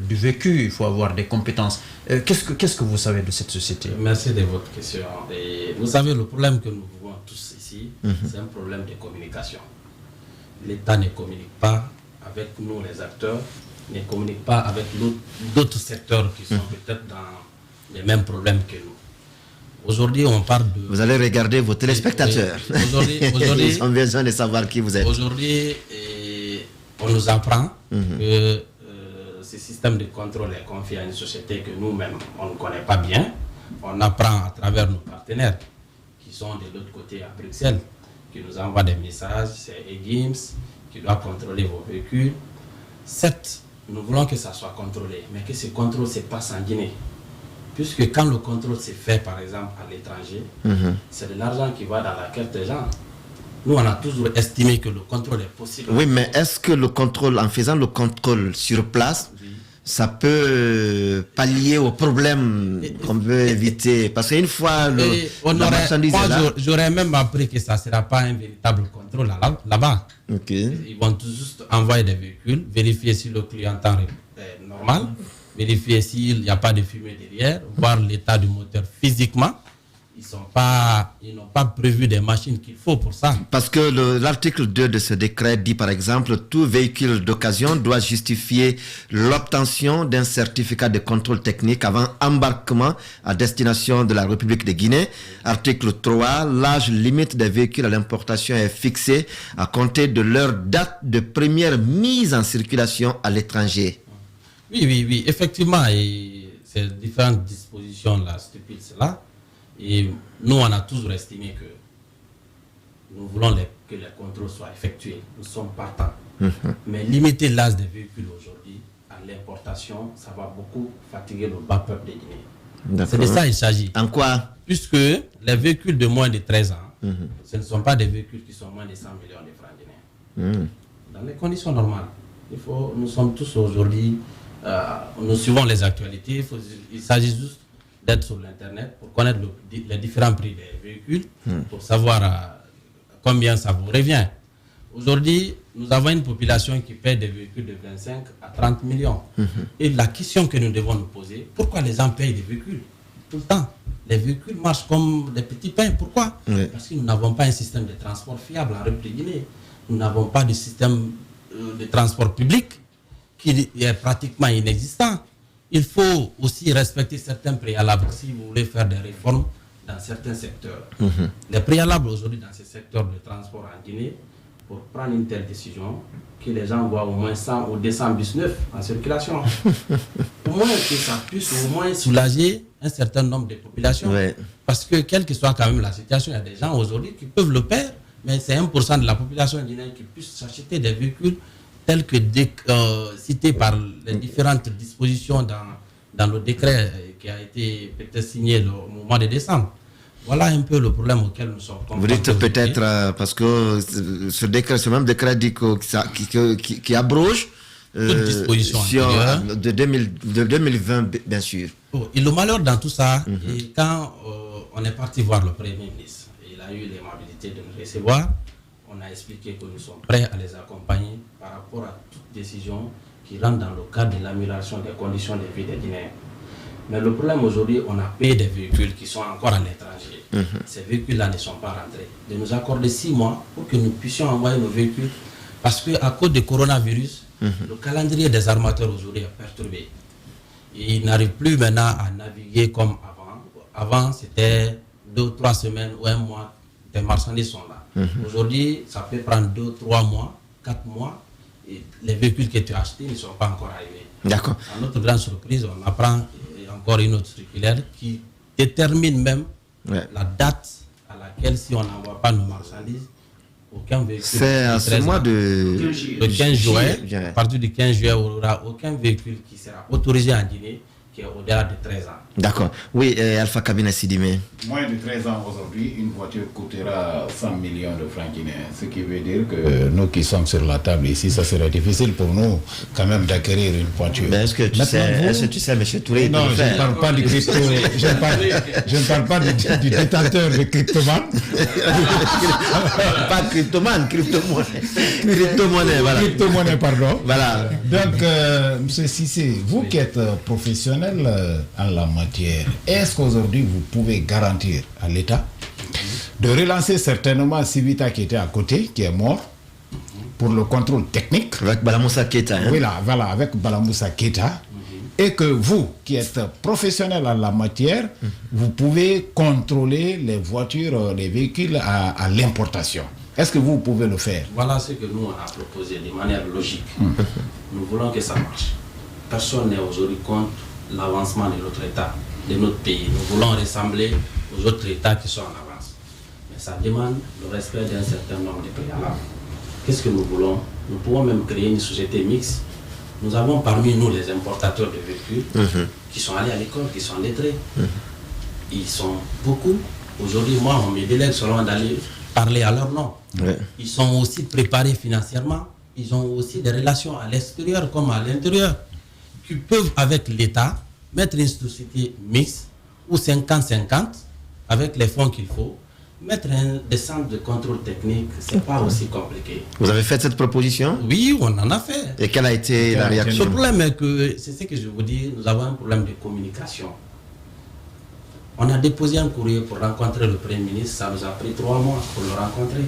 du vécu, il faut avoir des compétences. Qu'est-ce que vous savez de cette société? Merci de votre question. Et vous savez, le problème que nous vivons tous ici, c'est un problème de communication. L'État ne communique pas avec nous, les acteurs, ne communique pas avec d'autres secteurs qui sont peut-être dans les mêmes problèmes que nous. Aujourd'hui, on parle de... Vous allez regarder vos téléspectateurs. Aujourd'hui, Ils ont besoin de savoir qui vous êtes. Aujourd'hui, on nous apprend que ce système de contrôle est confié à une société que nous-mêmes, on ne connaît pas bien. On apprend à travers nos partenaires qui sont de l'autre côté à Bruxelles, qui nous envoient des messages, c'est EGIMS qui doit contrôler vos véhicules. Certes, nous voulons que ça soit contrôlé, mais que ce contrôle se passe en Guinée. Puisque quand le contrôle se fait, par exemple, à l'étranger, c'est de l'argent qui va dans la caisse des gens. Nous, on a toujours estimé que le contrôle est possible. Oui, mais est-ce que le contrôle, en faisant le contrôle sur place, ça peut pallier aux problèmes qu'on veut éviter? Parce qu'une fois la marchandise est là... J'aurais même appris que ça ne sera pas un véritable contrôle là-bas. Okay. Ils vont tout juste envoyer des véhicules, vérifier si le clientèle est normal, vérifier s'il n'y a pas de fumée derrière, voir l'état du moteur physiquement. Ils n'ont pas prévu des machines qu'il faut pour ça. Parce que l'article 2 de ce décret dit par exemple, tout véhicule d'occasion doit justifier l'obtention d'un certificat de contrôle technique avant embarquement à destination de la République de Guinée. Article 3, l'âge limite des véhicules à l'importation est fixé à compter de leur date de première mise en circulation à l'étranger. Oui, effectivement, et ces différentes dispositions-là stipulent cela. Et nous, on a toujours estimé que nous voulons que les contrôles soient effectués. Nous sommes partants. Mais limiter l'âge des véhicules aujourd'hui à l'importation, ça va beaucoup fatiguer le bas peuple de Guinée. C'est de ça qu'il s'agit. En quoi? Puisque les véhicules de moins de 13 ans, ce ne sont pas des véhicules qui sont moins de 100 millions de francs guinéens. Dans les conditions normales. Nous sommes tous aujourd'hui, nous suivons les actualités. Il s'agit juste d'être sur l'internet pour connaître les différents prix des véhicules, pour savoir combien ça vous revient. Aujourd'hui, nous avons une population qui paie des véhicules de 25 à 30 millions. Et la question que nous devons nous poser, pourquoi les gens payent des véhicules tout le temps? Les véhicules marchent comme des petits pains. Pourquoi? Parce que nous n'avons pas un système de transport fiable en République de Guinée. Nous n'avons pas de système de transport public qui est pratiquement inexistant. Il faut aussi respecter certains préalables si vous voulez faire des réformes dans certains secteurs. Les préalables aujourd'hui dans ces secteurs de transport en Guinée, pour prendre une telle décision, que les gens voient au moins 100 ou 200 bus neufs en circulation. Au moins que ça puisse au moins soulager un certain nombre de populations. Parce que quelle que soit quand même la situation, il y a des gens aujourd'hui qui peuvent le faire, mais c'est 1% de la population guinéenne qui puisse s'acheter des véhicules tels que cités par les différentes dispositions dans le décret qui a été peut-être signé au mois de décembre. Voilà un peu le problème auquel nous sommes confrontés. Vous dites peut-être parce que ce même décret dit qui abroge toute disposition de 2020, bien sûr. Et le malheur dans tout ça, et quand on est parti voir le Premier ministre, il a eu l'aimabilité de nous recevoir. On a expliqué que nous sommes prêts à les accompagner par rapport à toute décision qui rentre dans le cadre de l'amélioration des conditions de vie des Guinéens. Mais le problème aujourd'hui, on a payé des véhicules qui sont encore à l'étranger. Ces véhicules-là ne sont pas rentrés. De nous accorder 6 mois pour que nous puissions envoyer nos véhicules. Parce qu'à cause du coronavirus, le calendrier des armateurs aujourd'hui est perturbé. Ils n'arrivent plus maintenant à naviguer comme avant. Avant, c'était 2 ou 3 semaines ou 1 mois, des marchandises sont là. Aujourd'hui, ça peut prendre 2, 3 mois, 4 mois, et les véhicules que tu as achetés ne sont pas encore arrivés. D'accord. À notre grande surprise, on apprend encore une autre circulaire qui détermine même la date à laquelle, si on n'envoie pas nos marchandises, aucun véhicule. C'est à ce mois de 15 juillet. À partir du 15 juillet, il n'y aura aucun véhicule qui sera autorisé en Guinée qui est au-delà de 13 ans. D'accord. Oui, Alpha Kabine Sidimé. Moins de 13 ans aujourd'hui, une voiture coûtera 100 millions de francs guinéens. Ce qui veut dire que nous qui sommes sur la table ici, ça serait difficile pour nous quand même d'acquérir une voiture. Mais est-ce que tu sais, M. Touré? Non, je ne parle pas du crypto. Je ne parle pas du détenteur de cryptoman. Pas cryptoman, crypto-monnaie. Crypto-monnaie, voilà. Crypto-monnaie, pardon. Voilà. Donc, M. Cissé, vous qui êtes professionnel en la matière, est-ce qu'aujourd'hui vous pouvez garantir à l'État de relancer certainement Civita qui était à côté, qui est mort, pour le contrôle technique? Avec Balamoussa Keita. Oui, là, voilà, avec Balamoussa Keita. et que vous, qui êtes professionnel en la matière, vous pouvez contrôler les voitures, les véhicules à l'importation. Est-ce que vous pouvez le faire? Voilà ce que nous on a proposé de manière logique. Nous voulons que ça marche. Personne n'est aujourd'hui contre l'avancement de notre État, de notre pays. Nous voulons ressembler aux autres États qui sont en avance. Mais ça demande le respect d'un certain nombre de préalables. Qu'est-ce que nous voulons? Nous pouvons même créer une société mixte. Nous avons parmi nous les importateurs de véhicules qui sont allés à l'école, qui sont lettrés. Ils sont beaucoup. Aujourd'hui, moi, on me délègue seulement d'aller parler à leur nom. Ils sont aussi préparés financièrement. Ils ont aussi des relations à l'extérieur comme à l'intérieur qui peuvent, avec l'État, mettre une société mixte ou 50-50 avec les fonds qu'il faut. Mettre des centres de contrôle technique, ce n'est pas aussi compliqué. Vous avez fait cette proposition? Oui, on en a fait. Et quelle a été la réaction? Le problème est que, c'est ce que je vous dis, nous avons un problème de communication. On a déposé un courrier pour rencontrer le Premier ministre, ça nous a pris 3 mois pour le rencontrer.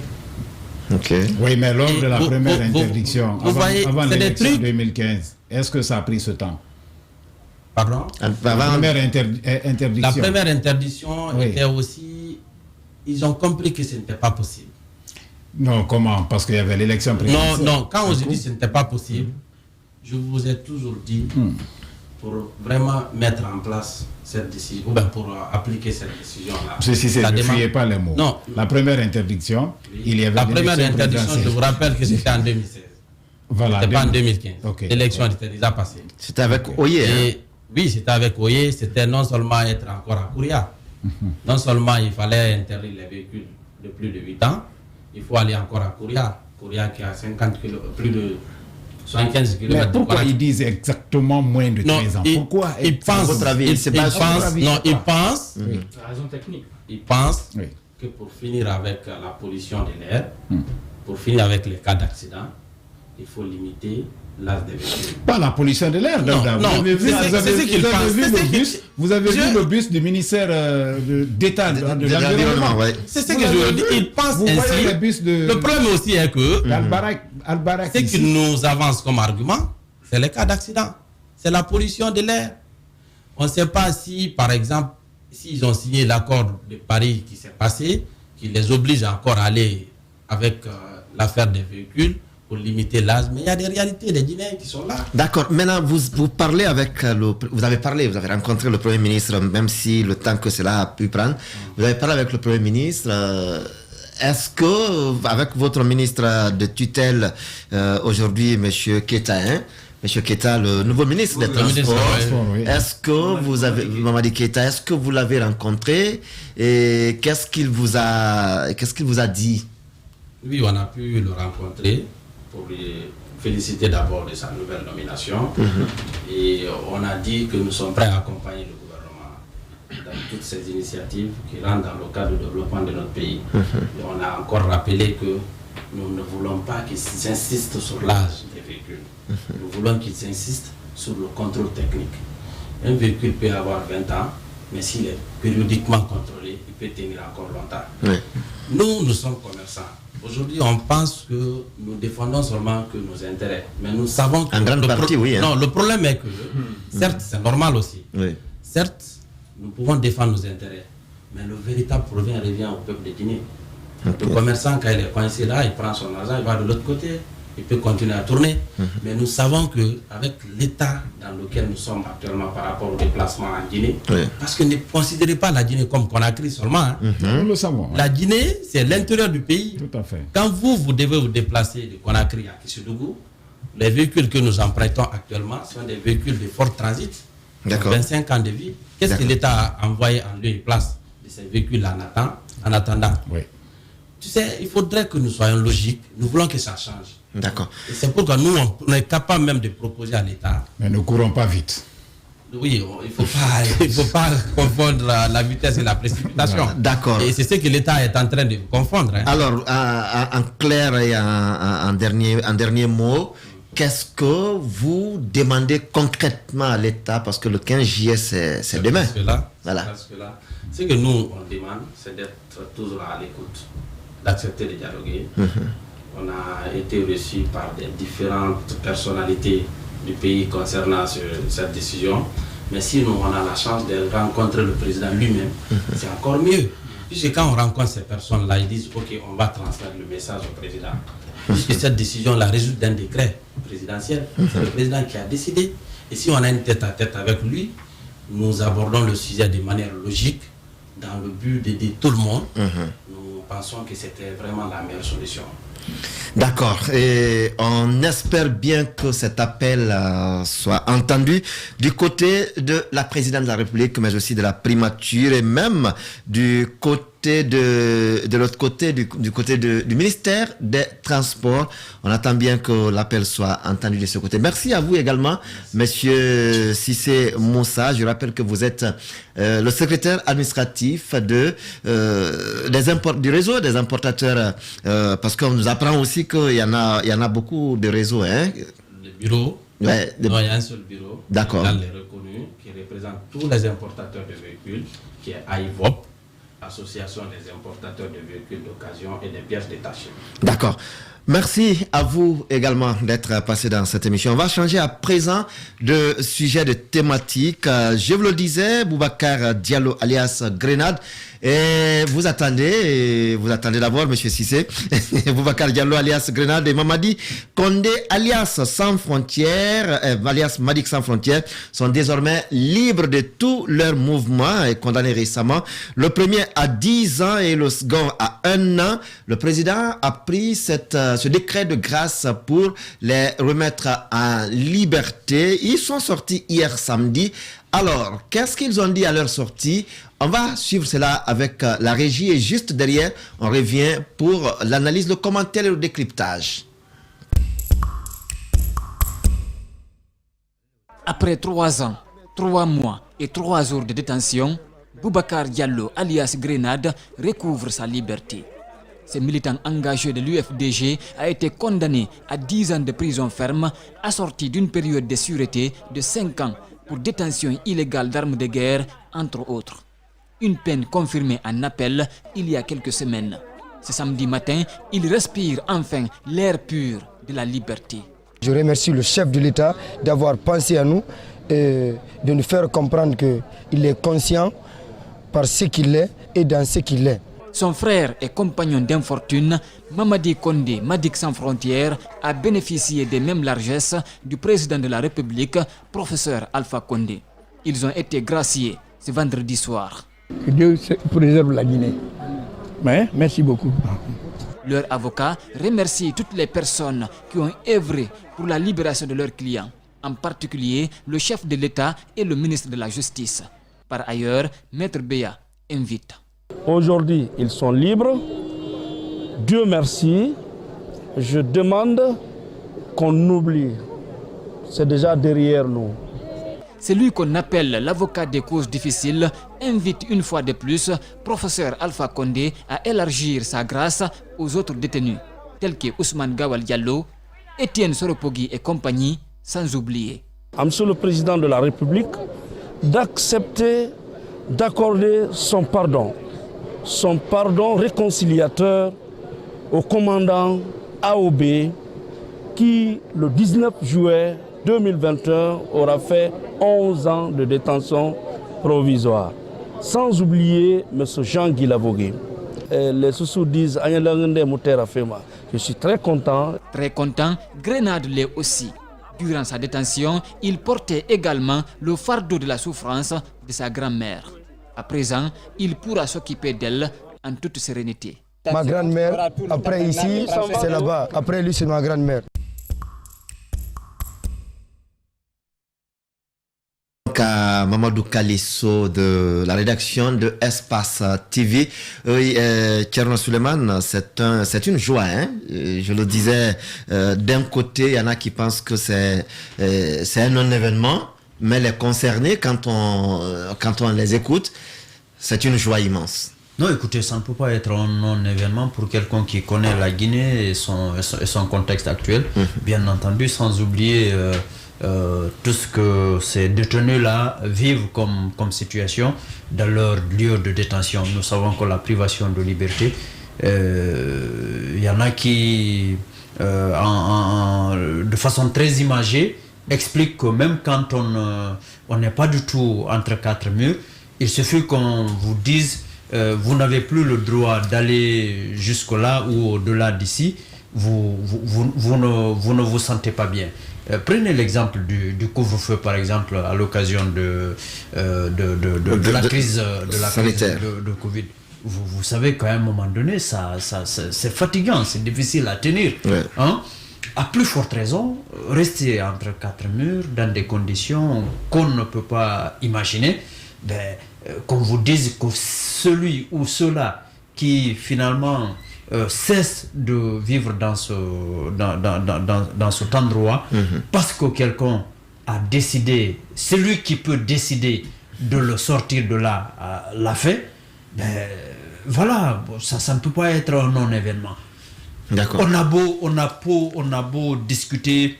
Ok. Oui, mais lors de la première interdiction, avant c'est l'élection des trucs. 2015, est-ce que ça a pris ce temps? Pardon? La première interdiction. La première interdiction était aussi... Ils ont compris que ce n'était pas possible. Non, comment? Parce qu'il y avait l'élection présidentielle. Non, quand on se dit que ce n'était pas possible, je vous ai toujours dit, pour vraiment mettre en place cette décision, ou bien pour appliquer cette décision-là. Ne fuyez pas les mots. Non. La première interdiction, il y avait la première interdiction, je vous rappelle que c'était en 2016. Voilà. C'était pas en 2015. Okay. L'élection était déjà passée. C'était avec Oye. Hein? Oui, c'était avec Oye. C'était non seulement être encore à Kouria. Non seulement il fallait interdire les véhicules de plus de 8 ans, il faut aller encore à Kouria. Kouria qui a 50 km, plus de 75 km. Mais pourquoi ils disent exactement moins de 13 ans? Pourquoi? Ils pensent, votre avis, ils pensent, Raison technique. ils pensent que pour finir avec la pollution de l'air, pour finir avec les cas d'accident, il faut limiter l'âge des véhicules. Pas la pollution de l'air, Daouda. Vous avez vu le bus du ministère d'État de l'environnement. C'est ce que je veux dire. Ils pensent ainsi. Le problème aussi est que ce qui nous avance comme argument, c'est les cas d'accident. C'est la pollution de l'air. On ne sait pas si, par exemple, s'ils ont signé l'accord de Paris qui s'est passé, qui les oblige encore à aller avec l'affaire des véhicules, pour limiter l'âge, mais il y a des réalités, des Guinéens qui sont là. D'accord. Maintenant, vous parlez avec vous avez rencontré le Premier ministre, même si le temps que cela a pu prendre, vous avez parlé avec le Premier ministre. Est-ce que, avec votre ministre de tutelle aujourd'hui, M. Keita, M. Keita, le nouveau ministre des Transports, est-ce que vous avez, Mamadi Keita, est-ce que vous l'avez rencontré et qu'est-ce qu'il vous a dit? Oui, on a pu le rencontrer pour lui féliciter d'abord de sa nouvelle nomination. Et on a dit que nous sommes prêts à accompagner le gouvernement dans toutes ces initiatives qui rentrent dans le cadre du développement de notre pays. Et on a encore rappelé que nous ne voulons pas qu'ils insistent sur l'âge des véhicules. Nous voulons qu'ils insistent sur le contrôle technique. Un véhicule peut avoir 20 ans, mais s'il est périodiquement contrôlé, il peut tenir encore longtemps. Nous sommes commerçants. Aujourd'hui, on pense que nous défendons seulement que nos intérêts. Mais nous savons que... En grande partie, oui. Non, le problème est que, certes, c'est normal aussi. Certes, nous pouvons défendre nos intérêts. Mais le véritable problème revient au peuple de Guinée. Le commerçant, quand il est coincé là, il prend son argent, il va de l'autre côté. Il peut continuer à tourner. Mais nous savons qu'avec l'état dans lequel nous sommes actuellement par rapport au déplacement en Guinée, parce que ne considérez pas la Guinée comme Conakry seulement. Nous le savons. La Guinée, c'est l'intérieur du pays. Tout à fait. Quand vous devez vous déplacer de Conakry à Kissoudou, les véhicules que nous empruntons actuellement sont des véhicules de fort transit, 25 ans de vie. Qu'est-ce que l'État a envoyé en lieu et place de ces véhicules en attendant? Tu sais, il faudrait que nous soyons logiques. Nous voulons que ça change. D'accord. Et c'est pourquoi nous, on est capable même de proposer à l'État. Mais ne courons pas vite. Oui, il faut pas confondre la vitesse et la précipitation. D'accord. Et c'est ce que l'État est en train de confondre. Alors, en clair et en dernier mot, qu'est-ce que vous demandez concrètement à l'État? Parce que le 15 juillet, c'est demain. Ce que nous, on demande, c'est d'être toujours à l'écoute, d'accepter de dialoguer. On a été reçus par des différentes personnalités du pays concernant cette décision. Mais si nous, on a la chance de rencontrer le président lui-même, c'est encore mieux. Puisque quand on rencontre ces personnes-là, ils disent, OK, on va transmettre le message au président. Puisque cette décision-là résulte d'un décret présidentiel. C'est le président qui a décidé. Et si on a une tête-à-tête avec lui, nous abordons le sujet de manière logique, dans le but d'aider tout le monde. Nous pensons que c'était vraiment la meilleure solution. D'accord, et on espère bien que cet appel soit entendu du côté de la présidente de la République, mais aussi de la primature et même du côté de l'autre côté, du côté du ministère des Transports. On attend bien que l'appel soit entendu de ce côté. Merci à vous également, monsieur Cissé Moussa. Je rappelle que vous êtes le secrétaire administratif du réseau des importateurs, parce qu'on nous apprend aussi qu'il y en a beaucoup de réseaux. Hein. Le bureau, ouais, non, il y a un seul bureau, d'accord, dans les reconnus, qui représente tous les importateurs de véhicules, qui est AIVOP, Association des importateurs de véhicules d'occasion et des pièces détachées. D'accord. Merci à vous également d'être passé dans cette émission. On va changer à présent de sujet, de thématique. Je vous le disais, Boubacar Diallo alias Grenade. Et vous attendez d'abord, monsieur Cissé, Boubacar Diallo alias Grenade et Mamadi Condé alias Sans Frontières, alias Madik Sans Frontières, sont désormais libres de tous leurs mouvements et condamnés récemment. Le premier à 10 ans et le second à 1 an. Le président a pris ce décret de grâce pour les remettre en liberté. Ils sont sortis hier samedi. Alors, qu'est-ce qu'ils ont dit à leur sortie? On va suivre cela avec la régie et juste derrière, on revient pour l'analyse, le commentaire et le décryptage. Après 3 ans, 3 mois et 3 jours de détention, Boubacar Diallo, alias Grenade, recouvre sa liberté. Ce militant engagé de l'UFDG a été condamné à 10 ans de prison ferme, assorti d'une période de sûreté de 5 ans pour détention illégale d'armes de guerre, entre autres. Une peine confirmée en appel il y a quelques semaines. Ce samedi matin, il respire enfin l'air pur de la liberté. Je remercie le chef de l'État d'avoir pensé à nous et de nous faire comprendre qu'il est conscient par ce qu'il est et dans ce qu'il est. Son frère et compagnon d'infortune, Mamadi Condé, Madik Sans Frontières, a bénéficié des mêmes largesses du président de la République, professeur Alpha Condé. Ils ont été graciés ce vendredi soir. Que Dieu préserve la Guinée. Mais merci beaucoup. Leur avocat remercie toutes les personnes qui ont œuvré pour la libération de leurs clients, en particulier le chef de l'État et le ministre de la Justice. Par ailleurs, Maître Béa invite. Aujourd'hui, ils sont libres. Dieu merci. Je demande qu'on oublie. C'est déjà derrière nous. Celui qu'on appelle l'avocat des causes difficiles invite une fois de plus professeur Alpha Condé à élargir sa grâce aux autres détenus, tels que Ousmane Gawal Diallo, Étienne Soropogui et compagnie, sans oublier. Monsieur le Président de la République, d'accepter, d'accorder son pardon réconciliateur au commandant AOB qui, le 19 juillet 2021, aura fait 11 ans de détention provisoire. Sans oublier M. Jean-Guy Lavogué. Les Soussous disent « Je suis très content. » Très content, Grenade l'est aussi. Durant sa détention, il portait également le fardeau de la souffrance de sa grand-mère. À présent, il pourra s'occuper d'elle en toute sérénité. Ma grand-mère, après ici, c'est là-bas. Après lui, c'est ma grand-mère. Mamadou Kalisso de la rédaction de Espace TV. Oui, Tcherno Suleiman, c'est une joie. Hein? Je le disais, d'un côté, il y en a qui pensent que c'est un non-événement, mais les concernés, quand on les écoute, c'est une joie immense. Non, écoutez, ça ne peut pas être un non-événement pour quelqu'un qui connaît la Guinée et son contexte actuel, bien entendu, sans oublier tout ce que ces détenus-là vivent comme situation dans leur lieu de détention. Nous savons que la privation de liberté, il y en a qui, de façon très imagée, explique que même quand on n'est pas du tout entre quatre murs, il suffit qu'on vous dise vous n'avez plus le droit d'aller jusque-là ou au-delà d'ici, vous ne vous sentez pas bien. Prenez l'exemple du couvre-feu, par exemple, à l'occasion de la crise de Covid. Vous savez qu'à un moment donné, c'est fatigant, c'est difficile à tenir. Ouais. Hein? À plus forte raison, rester entre quatre murs dans des conditions qu'on ne peut pas imaginer, qu'on vous dise que celui ou ceux-là qui finalement cesse de vivre dans cet endroit parce que quelqu'un a décidé, celui qui peut décider de le sortir de là l'a fait, voilà, ça ne peut pas être un non-événement. D'accord. On a beau discuter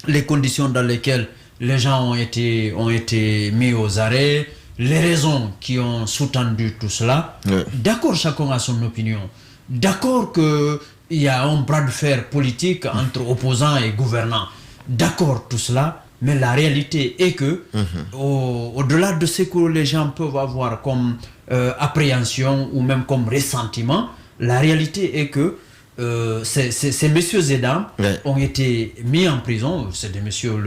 les conditions dans lesquelles les gens ont été mis aux arrêts, les raisons qui ont sous-tendu tout cela. Ouais. D'accord, chacun a son opinion. D'accord qu'il y a un bras de fer politique entre opposants et gouvernants. D'accord, tout cela. Mais la réalité est que, au-delà de ce que les gens peuvent avoir comme appréhension ou même comme ressentiment, la réalité est que ces messieurs et dames ont été mis en prison. C'est des messieurs,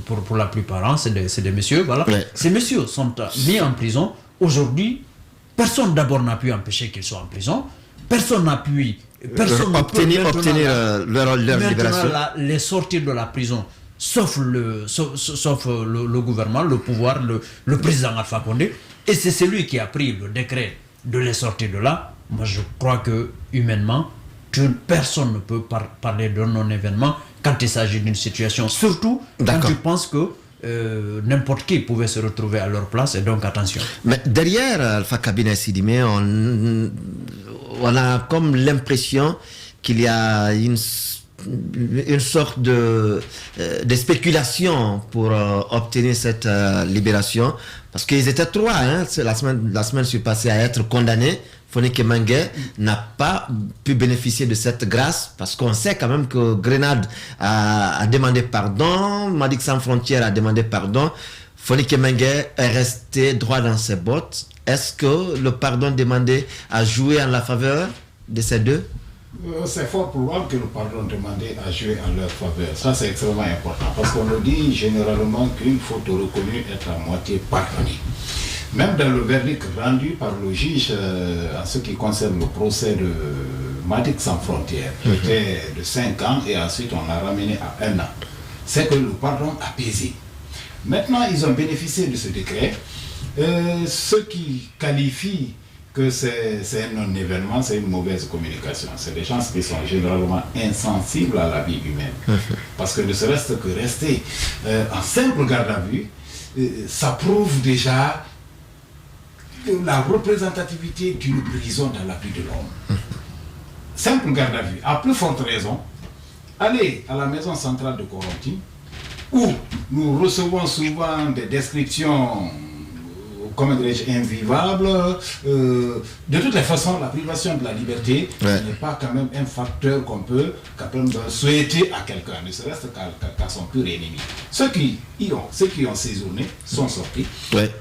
pour la plupart, hein, c'est des messieurs, voilà. Ouais. Ces messieurs sont mis en prison. Aujourd'hui, personne d'abord n'a pu empêcher qu'ils soient en prison. Personne n'a pu obtenir leur libération. Les sortir de la prison, sauf le gouvernement, le pouvoir, le président Alpha Condé. Et c'est celui qui a pris le décret de les sortir de là. Moi, je crois que humainement, personne ne peut parler d'un non-événement quand il s'agit d'une situation. Surtout quand tu penses que n'importe qui pouvait se retrouver à leur place, et donc attention. Mais derrière Alpha Kabine Sidimé, on a comme l'impression qu'il y a une sorte de spéculation pour obtenir cette libération, parce qu'ils étaient trois, hein, la semaine surpassée à être condamnés. Fonik Mengue n'a pas pu bénéficier de cette grâce, parce qu'on sait quand même que Grenade a demandé pardon, Médecins Sans Frontières a demandé pardon. Fonik Mengue est resté droit dans ses bottes. Est-ce que le pardon demandé a joué en la faveur de ces deux? C'est fort probable que le pardon demandé a joué en leur faveur. Ça, c'est extrêmement important, parce qu'on nous dit généralement qu'une faute reconnue est à moitié pardonnée. Même dans le verdict rendu par le juge en ce qui concerne le procès de Médecins Sans Frontières, qui était de 5 ans et ensuite on l'a ramené à 1 an, c'est que le pardon a pesé. Maintenant, ils ont bénéficié de ce décret. Ceux qui qualifient que c'est un non-événement, c'est une mauvaise communication. C'est des gens qui sont généralement insensibles à la vie humaine. Parce que ne serait-ce que rester en simple garde à vue, ça prouve déjà la représentativité d'une prison dans la vie de l'homme. Simple garde à vue. À plus forte raison, allez à la maison centrale de Coronti, où nous recevons souvent des descriptions, comment dirais-je, invivables. De toutes les façons, la privation de la liberté n'est pas quand même un facteur qu'on peut quand même souhaiter à quelqu'un, ne serait-ce qu'à son pur ennemi. Ceux qui ont séjourné sont sortis.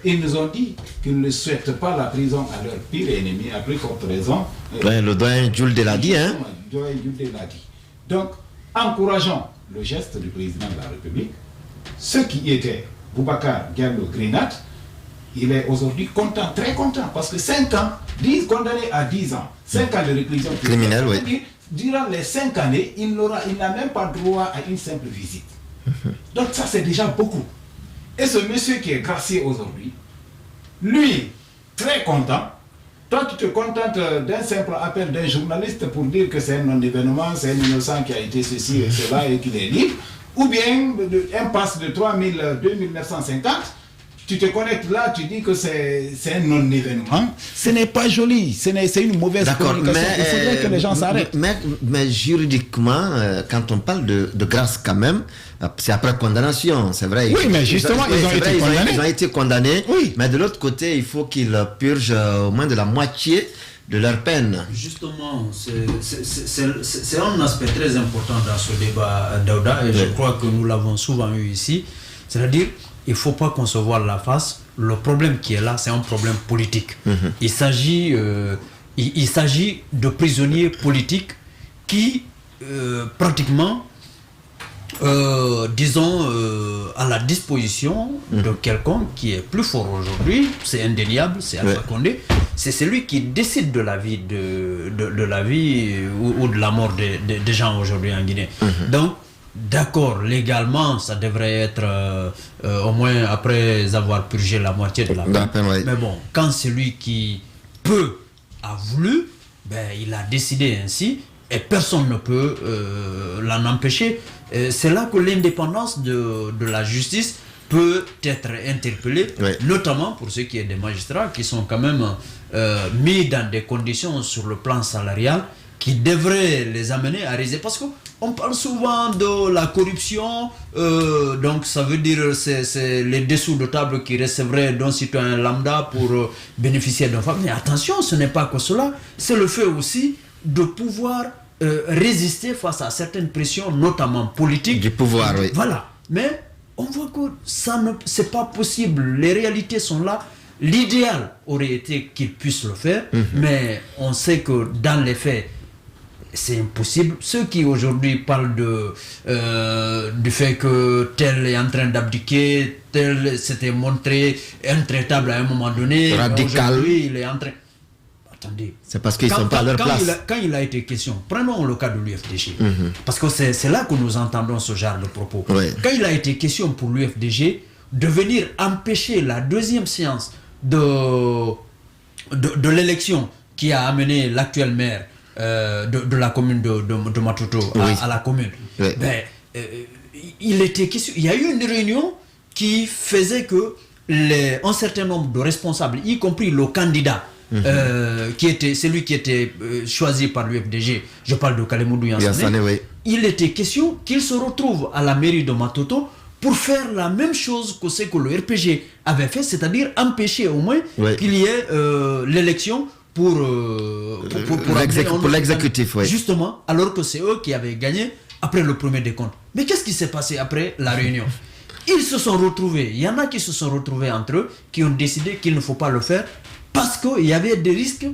Ils nous ont dit qu'ils ne souhaitent pas la prison à leur pire ennemi, à plus forte raison. Le doyen Jules Deladi, hein? Le doyen Jules Deladi. Donc, encourageons le geste du président de la République. Ceux qui étaient Boubacar Diallo Grenade, il est aujourd'hui content, très content, parce que 5 ans, condamné à 10 ans, 5 ans de réclusion criminelle, oui. Durant les 5 années, il n'a même pas droit à une simple visite. Donc ça, c'est déjà beaucoup. Et ce monsieur qui est gracié aujourd'hui, lui, très content. Toi, tu te contentes d'un simple appel d'un journaliste pour dire que c'est un non-événement, c'est un innocent qui a été ceci et cela et qu'il est libre, ou bien un passe de 2950. Tu te connectes là, tu dis que c'est un non-événement. Ce n'est pas joli, c'est une mauvaise communication. Il faudrait que les gens s'arrêtent. Mais juridiquement, quand on parle de grâce quand même, c'est après condamnation, c'est vrai. Oui, mais justement, ils ont été condamnés. Oui. Mais de l'autre côté, il faut qu'ils purgent au moins de la moitié de leur peine. Justement, c'est un aspect très important dans ce débat, Daouda, et je crois que nous l'avons souvent eu ici. C'est-à-dire, il ne faut pas concevoir la face. Le problème qui est là, c'est un problème politique. Il s'agit de prisonniers politiques qui, pratiquement, disons, à la disposition de quelqu'un qui est plus fort aujourd'hui, c'est indéniable, c'est Alpha Condé, c'est celui qui décide de la vie, de la vie ou de la mort des gens aujourd'hui en Guinée. Donc, d'accord, légalement, ça devrait être au moins après avoir purgé la moitié de la peine. Mais bon, quand celui qui peut a voulu, ben, il a décidé ainsi et personne ne peut l'en empêcher. C'est là que l'indépendance de la justice peut être interpellée, notamment pour ce qui est des magistrats qui sont quand même mis dans des conditions sur le plan salarial qui devraient les amener à réaliser. Parce qu'on parle souvent de la corruption, donc ça veut dire c'est les dessous de table qui recevraient d'un citoyen lambda pour bénéficier d'un faveur. Mais attention, ce n'est pas que cela, c'est le fait aussi de pouvoir résister face à certaines pressions, notamment politiques. Du pouvoir, oui. Voilà. Mais on voit que ça ne, c'est pas possible. Les réalités sont là. L'idéal aurait été qu'ils puissent le faire, mais on sait que dans les faits, c'est impossible. Ceux qui aujourd'hui parlent du fait que tel est en train d'abdiquer, tel s'était montré intraitable à un moment donné, aujourd'hui il est en train... Attendez. C'est parce qu'ils ne sont pas à leur place. Quand il a été question, prenons le cas de l'UFDG, parce que c'est là que nous entendons ce genre de propos. Quand il a été question pour l'UFDG de venir empêcher la deuxième séance de l'élection qui a amené l'actuel maire de la commune de Matoto à la commune, il était question, il y a eu une réunion qui faisait que un certain nombre de responsables, y compris le candidat, qui était celui qui était choisi par l'UFDG, je parle de Kalemoudou Yansane, il était question qu'il se retrouve à la mairie de Matoto pour faire la même chose que ce que le RPG avait fait, c'est-à-dire empêcher au moins qu'il y ait l'élection pour l'exécutif. Justement, alors que c'est eux qui avaient gagné après le premier décompte. Mais qu'est-ce qui s'est passé après la réunion? Ils se sont retrouvés, il y en a qui se sont retrouvés entre eux, qui ont décidé qu'il ne faut pas le faire parce qu'il y avait des risques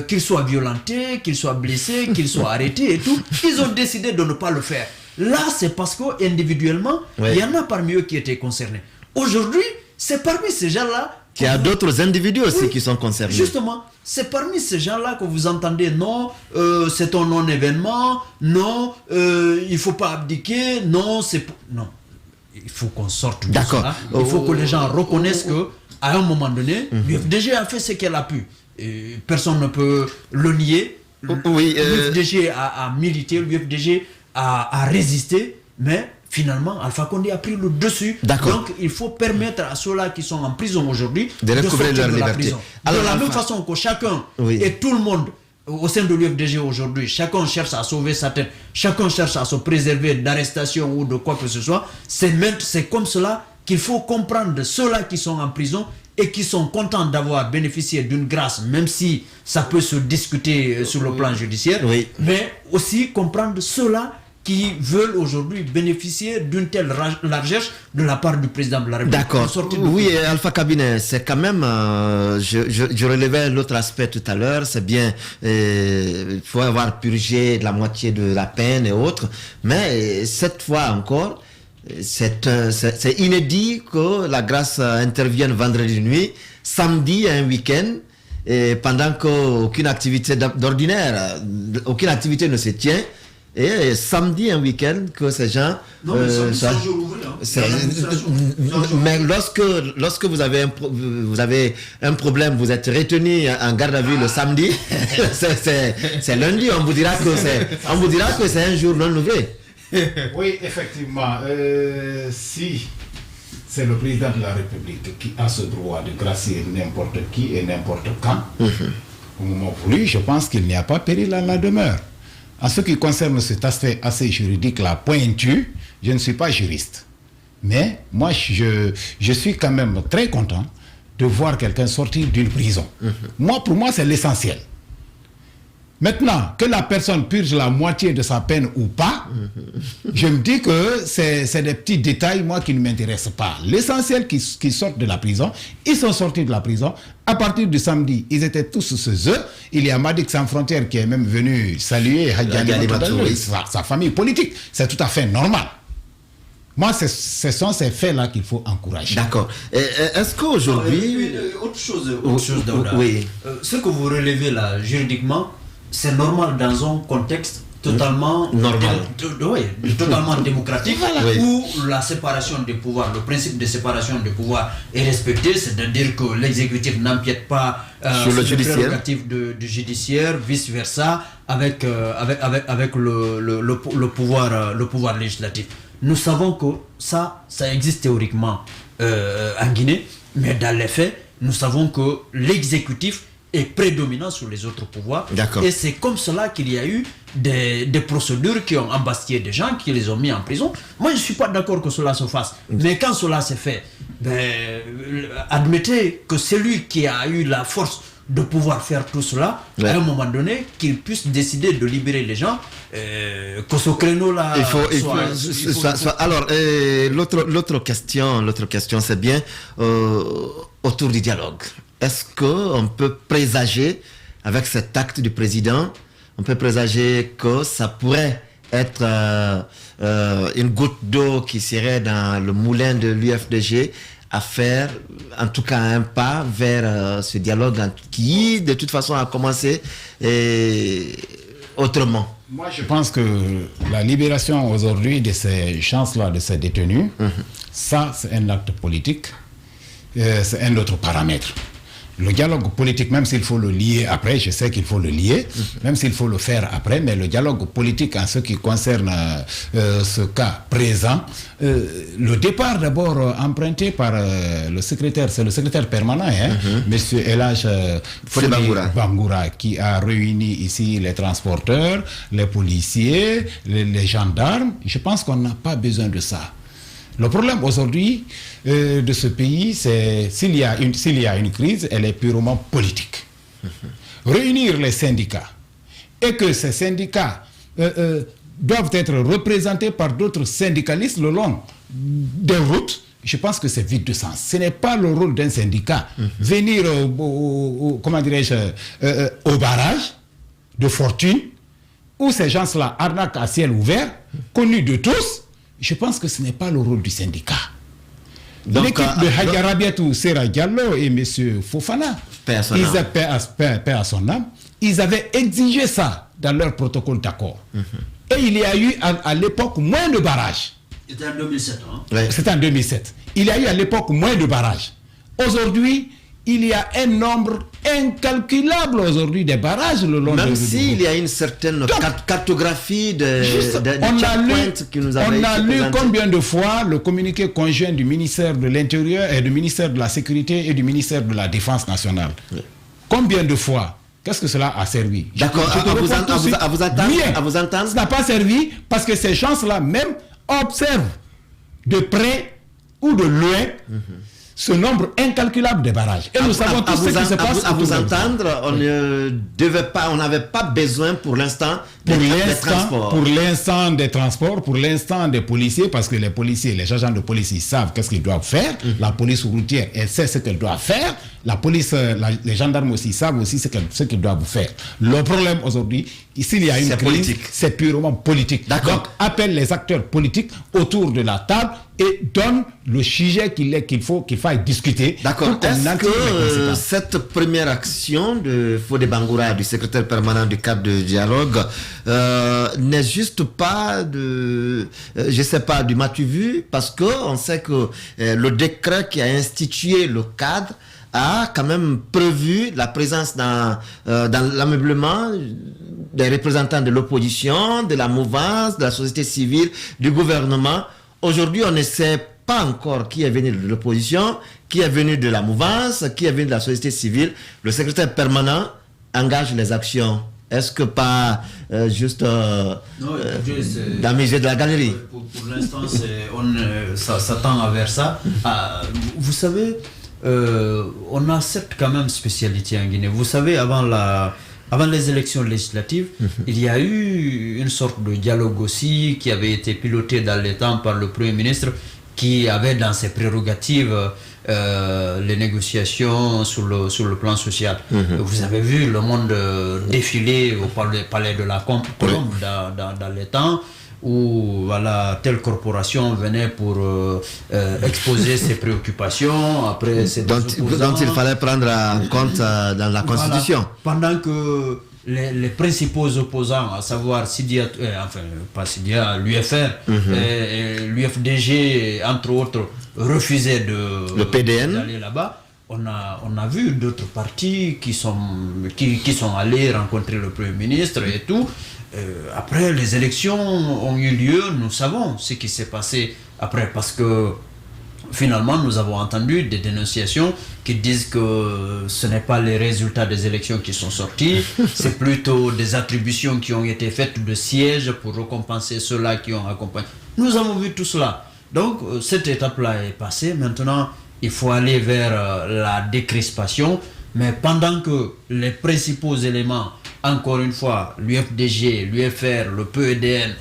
qu'ils soient violentés, qu'ils soient blessés, qu'ils soient arrêtés et tout. Ils ont décidé de ne pas le faire. Là, c'est parce qu'individuellement, il y en a parmi eux qui étaient concernés. Aujourd'hui, c'est parmi ces gens-là... Il y a d'autres individus aussi qui sont concernés. Justement, c'est parmi ces gens-là que vous entendez, non, c'est un non-événement, non, il ne faut pas abdiquer, non, c'est... Non, il faut qu'on sorte de ça. Il faut que les gens reconnaissent que à un moment donné, l'UFDG a fait ce qu'elle a pu. Et personne ne peut le nier. L'UFDG a milité, l'UFDG a résisté, mais finalement, Alpha Condé a pris le dessus. Donc, il faut permettre à ceux-là qui sont en prison aujourd'hui de sortir de la prison. Alors, de la même façon que chacun et tout le monde au sein de l'UFDG aujourd'hui, chacun cherche à sauver sa tête, chacun cherche à se préserver d'arrestation ou de quoi que ce soit, c'est comme cela qu'il faut comprendre ceux-là qui sont en prison et qui sont contents d'avoir bénéficié d'une grâce, même si ça peut se discuter sur le plan judiciaire, mais aussi comprendre ceux-là qui veulent aujourd'hui bénéficier d'une telle largesse de la part du président de la République. D'accord. Oui, Alpha Cabinet, c'est quand même, je relevais l'autre aspect tout à l'heure, c'est bien, il faut avoir purgé de la moitié de la peine et autres, mais cette fois encore, c'est inédit que la grâce intervienne vendredi nuit, samedi un week-end, et pendant qu'aucune activité d'ordinaire, aucune activité ne se tient, et samedi un week-end que ces gens... Non, mais samedi, jour ouvert. Mais lorsque vous avez un problème, vous êtes retenu en garde à vue le samedi, c'est lundi, on vous dira que c'est un jour non ouvré. Oui, effectivement. Si c'est le président de la République qui a ce droit de gracier n'importe qui et n'importe quand, au moment voulu, je pense qu'il n'y a pas péril à la demeure. En ce qui concerne cet aspect assez juridique-là, pointu, je ne suis pas juriste. Mais moi, je suis quand même très content de voir quelqu'un sortir d'une prison. Pour moi, c'est l'essentiel. Maintenant, que la personne purge la moitié de sa peine ou pas, je me dis que c'est des petits détails, moi, qui ne m'intéressent pas. L'essentiel, qu'ils sortent de la prison, ils sont sortis de la prison. À partir du samedi, ils étaient tous chez eux. Il y a Madik Sans Frontières qui est même venu saluer sa famille politique. C'est tout à fait normal. Moi, ce sont ces faits-là qu'il faut encourager. D'accord. Est-ce qu'aujourd'hui... Autre chose, Daouda. Oui. Ce que vous relevez là, juridiquement, c'est normal dans un contexte totalement normal, totalement démocratique, oui, où la séparation des pouvoirs, le principe de séparation des pouvoirs est respecté, c'est-à-dire que l'exécutif n'empiète pas sur le prérogative du judiciaire, vice versa, avec le pouvoir législatif. Nous savons que ça existe théoriquement en Guinée, mais dans les faits, nous savons que l'exécutif est prédominant sur les autres pouvoirs. Et c'est comme cela qu'il y a eu des procédures qui ont embastillé des gens, qui les ont mis en prison. Moi, je ne suis pas d'accord que cela se fasse. Mais quand cela s'est fait, admettez que celui qui a eu la force de pouvoir faire tout cela, à un moment donné, qu'il puisse décider de libérer les gens, que ce créneau-là Alors, l'autre question, c'est bien autour du dialogue. Est-ce qu'on peut présager, avec cet acte du président, on peut présager que ça pourrait être une goutte d'eau qui serait dans le moulin de l'UFDG à faire, en tout cas, un pas vers ce dialogue qui, de toute façon, a commencé autrement? Moi, je pense que la libération aujourd'hui de ces gens-là, de ces détenus, ça, c'est un acte politique, c'est un autre paramètre. Le dialogue politique, même s'il faut le lier après, je sais qu'il faut le lier, même s'il faut le faire après, mais le dialogue politique en ce qui concerne ce cas présent, le départ d'abord emprunté par le secrétaire, c'est le secrétaire permanent, monsieur Elhaj Fode Bangoura, qui a réuni ici les transporteurs, les policiers, les gendarmes. Je pense qu'on n'a pas besoin de ça. Le problème aujourd'hui de ce pays, c'est s'il y a une crise, elle est purement politique. Réunir les syndicats et que ces syndicats doivent être représentés par d'autres syndicalistes le long des routes, je pense que c'est vide de sens. Ce n'est pas le rôle d'un syndicat venir comment dirais-je, au barrage de Fortune où ces gens-là arnaquent à ciel ouvert, connus de tous. Je pense que ce n'est pas le rôle du syndicat. L'équipe de Hadja Rabiatou, Sera Diallo et M. Fofana, paix à son âme, ils avaient exigé ça dans leur protocole d'accord. Et il y a eu à l'époque moins de barrages. C'était en 2007. C'était en 2007. Il y a eu à l'époque moins de barrages. Aujourd'hui, il y a un nombre incalculable aujourd'hui des barrages le long de Même s'il y a une certaine cartographie de checkpoints qui nous avait été On a lu combien de fois le communiqué conjoint du ministère de l'Intérieur et du ministère de la Sécurité et du ministère de la Défense nationale. Combien de fois? Qu'est-ce que cela a servi? D'accord, à vous entendre. Ça n'a pas servi parce que ces gens-là même observent de près ou de loin ce nombre incalculable de barrages. Et nous savons tous ce qui se passe. À vous entendre, on n'avait pas besoin pour l'instant des transports. Pour l'instant des transports, pour l'instant des policiers, parce que les policiers, les agents de police, ils savent qu'est-ce qu'ils doivent faire. La police routière, elle sait ce qu'elle doit faire. La police, les gendarmes aussi savent aussi ce qu'ils doivent faire. Le problème aujourd'hui, s'il y a une crise, c'est purement politique. Donc, appelle les acteurs politiques autour de la table et donne le sujet qu'il faille discuter. D'accord. Est-ce que cette première action de Fode Bangoura, du secrétaire permanent du cadre de dialogue, n'est juste pas je sais pas, du matu-vu, parce qu'on sait que le décret qui a institué le cadre a quand même prévu la présence dans l'ameublement des représentants de l'opposition, de la mouvance, de la société civile, du gouvernement. Aujourd'hui, on ne sait pas encore qui est venu de l'opposition, qui est venu de la mouvance, qui est venu de la société civile. Le secrétaire permanent engage les actions. Est-ce que pas juste d'amuser de la galerie? Pour l'instant, ça tend vers ça. Vous savez, on a cette quand même spécialité en Guinée. Vous savez, avant avant les élections législatives, il y a eu une sorte de dialogue aussi qui avait été piloté dans les temps par le Premier ministre, qui avait dans ses prérogatives les négociations sur le plan social. Vous avez vu le monde défiler au palais de la Colombe dans les temps où voilà, telle corporation venait pour exposer ses préoccupations, après dont il fallait prendre en compte dans la Constitution. Voilà, pendant que les principaux opposants, à savoir Sidia, enfin pas Sidia, l'UFR et l'UFDG, entre autres, refusaient d'aller là-bas. On a vu d'autres partis qui sont allés rencontrer le Premier ministre et tout. Après, les élections ont eu lieu, nous savons ce qui s'est passé après, parce que finalement, nous avons entendu des dénonciations qui disent que ce n'est pas les résultats des élections qui sont sortis, c'est plutôt des attributions qui ont été faites de sièges pour récompenser ceux-là qui ont accompagné. Nous avons vu tout cela. Donc, cette étape-là est passée. Maintenant, il faut aller vers la décrispation. Mais pendant que les principaux éléments, encore une fois, l'UFDG, l'UFR, le PEDN,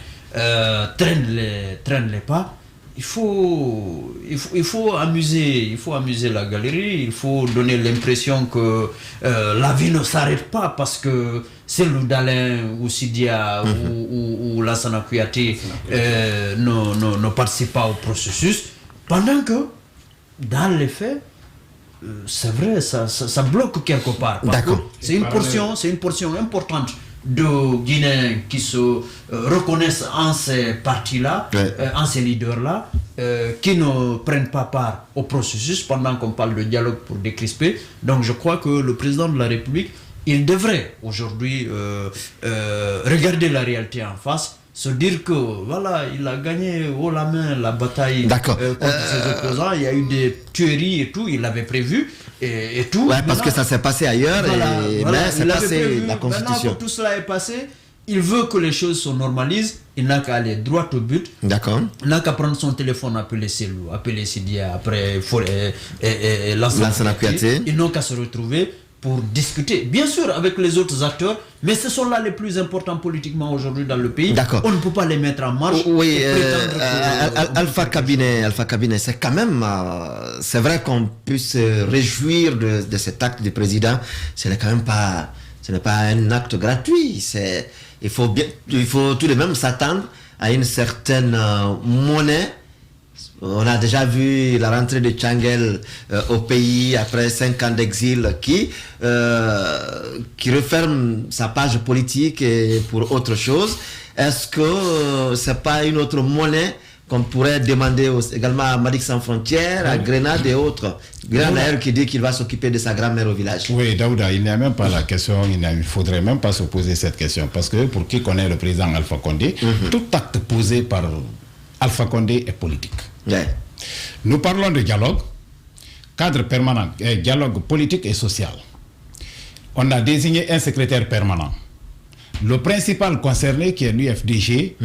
traînent les pas, il faut amuser la galerie, il faut donner l'impression que la vie ne s'arrête pas parce que Cellou Dalein ou Sidia ou Lassana Kouyaté ne participent pas au processus, pendant que, dans les faits, c'est vrai, ça bloque quelque part. D'accord. C'est une portion importante de Guinéens qui se reconnaissent en ces partis-là, en ces leaders-là, qui ne prennent pas part au processus pendant qu'on parle de dialogue pour décrisper. Donc je crois que le président de la République, il devrait aujourd'hui regarder la réalité en face, se dire que voilà, il a gagné haut la main la bataille contre ses opposants, il y a eu des tueries et tout, il l'avait prévu et tout. Ouais, parce que ça s'est passé ailleurs, mais c'est passé la Constitution. Maintenant que tout cela est passé, il veut que les choses se normalisent, il n'a qu'à aller droit au but. D'accord. Il n'a qu'à prendre son téléphone, appeler Cellou, appeler Sidia, après Lassana Kouyaté. Ils n'ont qu'à se retrouver pour discuter, bien sûr avec les autres acteurs, mais ce sont là les plus importants politiquement aujourd'hui dans le pays. D'accord. On ne peut pas les mettre en marche. Oui, Alpha Cabinet, c'est quand même, c'est vrai qu'on puisse se réjouir de cet acte du président. Ce n'est quand même pas, ce n'est pas un acte gratuit. Il faut tout de même s'attendre à une certaine monnaie. On a déjà vu la rentrée de Tchangel au pays après 5 ans d'exil qui referme sa page politique et pour autre chose. Est-ce que c'est pas une autre monnaie qu'on pourrait demander également à Madic Sans Frontières, à Grenade et autres? Grenade qui dit qu'il va s'occuper de sa grand-mère au village. Oui, Daouda, il n'y a même pas la question, il ne faudrait même pas se poser cette question. Parce que pour qui connaît le président Alpha Condé, tout acte posé par Alpha Condé est politique. Nous parlons de dialogue, cadre permanent, dialogue politique et social. On a désigné un secrétaire permanent. Le principal concerné, qui est l'UFDG,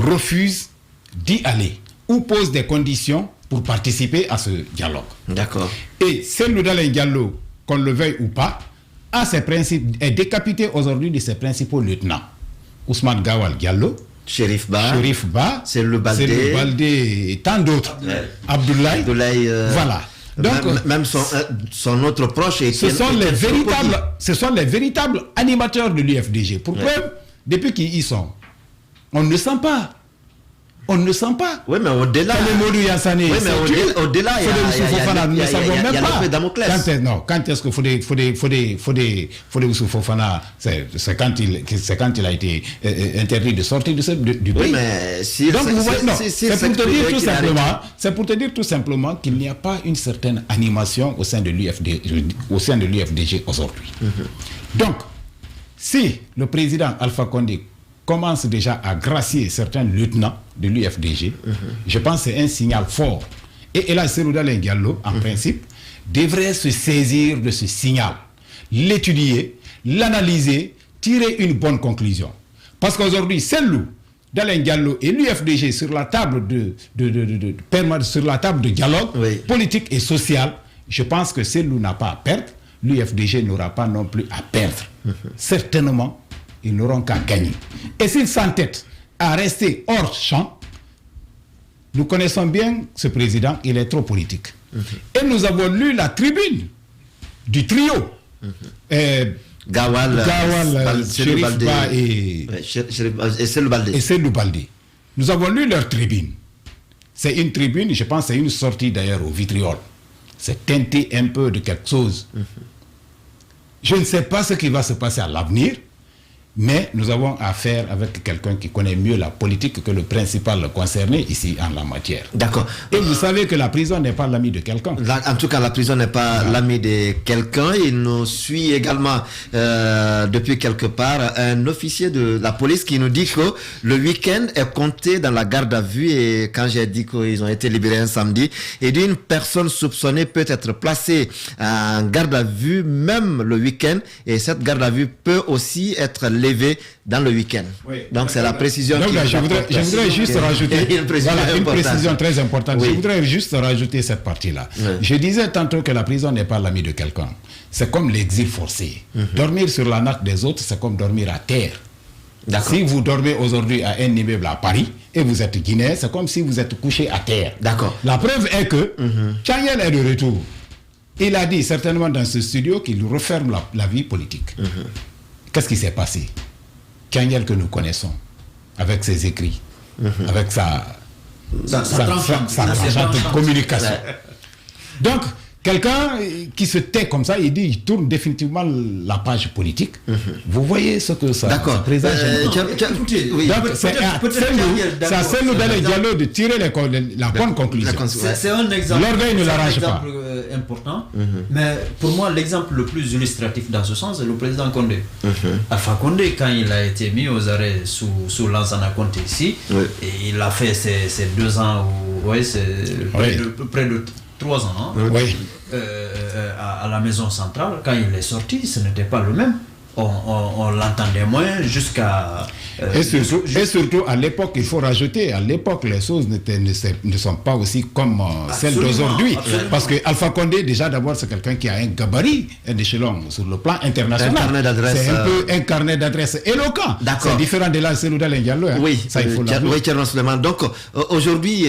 refuse d'y aller ou pose des conditions pour participer à ce dialogue. D'accord. Et Cellou Dalein Diallo, qu'on le veuille ou pas, a ses principes, est décapité aujourd'hui de ses principaux lieutenants. Ousmane Gawal Diallo, Chérif Ba, Cellou Baldé et tant d'autres. Abdoulaye, voilà. Donc, même son autre proche. Ce sont les véritables animateurs de l'UFDG. Pour preuve, depuis qu'ils y sont, on ne sent pas. On ne sent pas. Oui, mais au-delà. Au-delà, il y a l'effet Damoclès. Quand est-ce que Fodé Fofana, c'est quand il a été interdit de sortir du pays. Oui, mais si. Donc, c'est pour te dire tout simplement qu'il n'y a pas une certaine animation au sein de l'UFDG aujourd'hui. Donc, si le président Alpha Condé commence déjà à gracier certains lieutenants de l'UFDG, je pense que c'est un signal fort. Et là, Cellou Dalein Diallo, en principe, devrait se saisir de ce signal, l'étudier, l'analyser, tirer une bonne conclusion. Parce qu'aujourd'hui, Cellou Dalein Diallo et l'UFDG sur la table de dialogue politique et social, je pense que Cellou n'a pas à perdre, l'UFDG n'aura pas non plus à perdre. Certainement, ils n'auront qu'à gagner. Et s'ils s'entêtent à rester hors champ, nous connaissons bien ce président, il est trop politique. Et nous avons lu la tribune du trio. Gawal, Chérif Ba et Selou Baldé. Nous avons lu leur tribune. C'est une tribune, je pense, c'est une sortie d'ailleurs au vitriol. C'est teinté un peu de quelque chose. Je ne sais pas ce qui va se passer à l'avenir, mais nous avons affaire avec quelqu'un qui connaît mieux la politique que le principal concerné ici en la matière. D'accord. Et vous savez que la prison n'est pas l'ami de quelqu'un. En tout cas, la prison n'est pas l'ami de quelqu'un. Il nous suit également depuis quelque part un officier de la police qui nous dit que le week-end est compté dans la garde à vue. Et quand j'ai dit qu'ils ont été libérés un samedi, et d'une personne soupçonnée peut être placée en garde à vue même le week-end. Et cette garde à vue peut aussi être levée dans le week-end. Oui. Donc c'est la précision. Donc, je voudrais juste rajouter une précision très importante. Oui. Je voudrais juste rajouter cette partie-là. Oui. Je disais tantôt que la prison n'est pas l'ami de quelqu'un. C'est comme l'exil forcé. Dormir sur la natte des autres, c'est comme dormir à terre. Si vous dormez aujourd'hui à un immeuble à Paris et vous êtes guinéen, c'est comme si vous êtes couché à terre. La preuve est que Tchaniel est de retour. Il a dit certainement dans ce studio qu'il referme la vie politique. Qu'est-ce qui s'est passé? Tchaniel que nous connaissons, avec ses écrits, avec sa communication. Donc, quelqu'un qui se tait comme ça, il dit, il tourne définitivement la page politique. Vous voyez ce que ça présage. C'est à celle dans les dialogues de tirer la bonne conclusion. C'est un exemple. L'orgueil ne l'arrange pas. Important, mais pour moi l'exemple le plus illustratif dans ce sens est le président Condé. Alpha Condé, quand il a été mis aux arrêts sous Lansana Conté ici, et il a fait ces 2 ans, près de 3 ans, à la maison centrale. Quand il est sorti, ce n'était pas le même. On l'entendait moins jusqu'à... Et surtout, à l'époque, il faut rajouter, à l'époque, les choses ne sont pas aussi comme celles d'aujourd'hui. Parce que Alpha Condé, déjà d'abord, c'est quelqu'un qui a un gabarit, un échelon sur le plan international. C'est un peu un carnet d'adresses éloquent. C'est différent de la Selouda Lendialo. Oui, ça il faut l'avouer. Donc, aujourd'hui...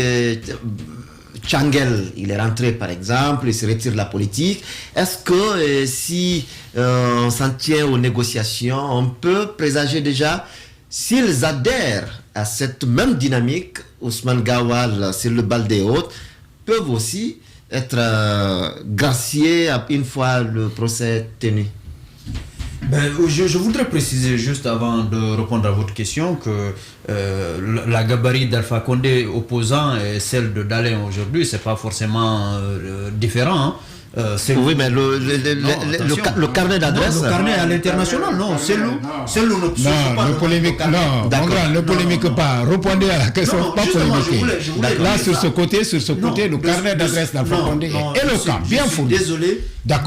Tchangel, il est rentré par exemple, il se retire de la politique. Est-ce que si on s'en tient aux négociations, on peut présager déjà s'ils adhèrent à cette même dynamique, Ousmane Gawal, Selou Baldé et autres, peuvent aussi être graciés une fois le procès tenu? Je voudrais préciser juste avant de répondre à votre question que la gabarit d'Alpha Condé opposant et celle de Dalin aujourd'hui, c'est pas forcément différent. Oui, mais le carnet d'adresse... Le carnet à l'international, non. Ne polémique pas. Répondez à la question, pas polémiquer. Là, sur ce côté, le carnet d'adresse d'Alpha Condé est éloquent, bien fourni. Désolé, dans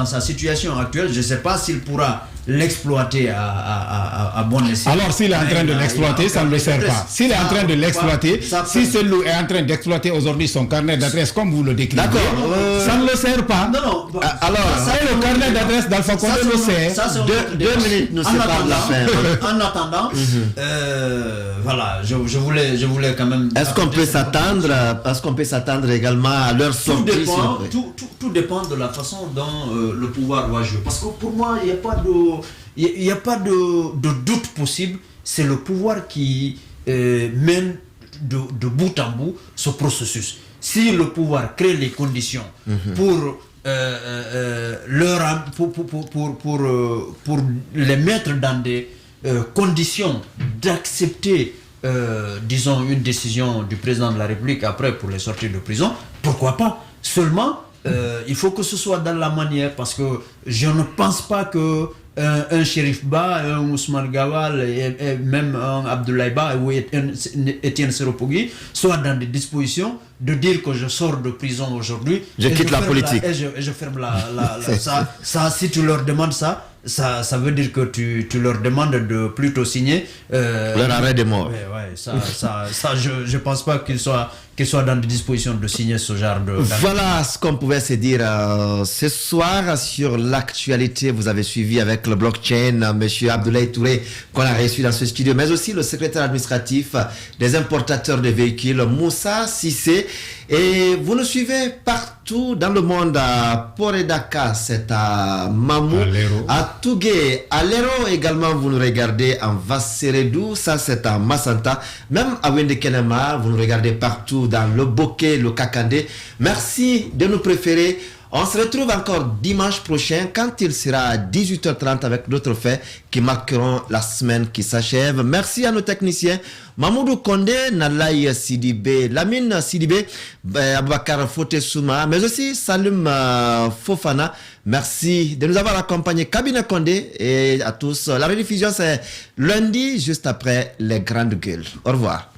sa situation actuelle, je ne sais pas s'il pourra l'exploiter à bon escient. Alors s'il est en train de l'exploiter, ça ne le sert pas. S'il est en train de l'exploiter, si Selou est en train d'exploiter aujourd'hui son carnet d'adresse comme vous le décrivez, ça ne le sert pas. Alors, le carnet d'adresse d'Alpha Condé le sert. 2 minutes nous séparent la fin. En attendant, voilà, je voulais quand même... Est-ce qu'on peut s'attendre également à leur sortie? Tout dépend de la façon dont le pouvoir va jouer. Parce que pour moi, il n'y a pas de doute possible. C'est le pouvoir qui mène de bout en bout ce processus. Si le pouvoir crée les conditions pour les mettre dans des conditions d'accepter, disons, une décision du président de la République après pour les sortir de prison, pourquoi pas? Seulement, il faut que ce soit dans la manière, parce que je ne pense pas que un Chérif Ba, un Ousmane Gawal et même un Abdoulaye Ba ou Etienne Seropogui soient dans des dispositions de dire que je sors de prison aujourd'hui. Je quitte la politique. Je ferme ça, si tu leur demandes ça veut dire que tu leur demandes de plutôt signer leur arrêt de mort. Je pense pas qu'ils soient qu'ils soient dans des dispositions de signer ce genre de... Voilà ce qu'on pouvait se dire ce soir sur l'actualité. Vous avez suivi avec le blockchain M. Abdoulaye Touré qu'on a reçu dans ce studio, mais aussi le secrétaire administratif des importateurs de véhicules, Moussa Sissé. Et vous nous suivez partout dans le monde, à Poredaka, c'est à Mamou, à Tougué, à Lero également, vous nous regardez en Vasseredou, ça c'est à Massanta, même à Wendekenema, vous nous regardez partout dans le Bokeh, le Kakandé. Merci de nous préférer. On se retrouve encore dimanche prochain quand il sera à 18h30 avec d'autres faits qui marqueront la semaine qui s'achève. Merci à nos techniciens, Mamoudou Kondé, Nalaï Sidibé, Lamine Sidibé, Abakar Fotesouma, mais aussi Salim Fofana. Merci de nous avoir accompagnés, Kabine Kondé, et à tous. La rediffusion c'est lundi, juste après les grandes gueules. Au revoir.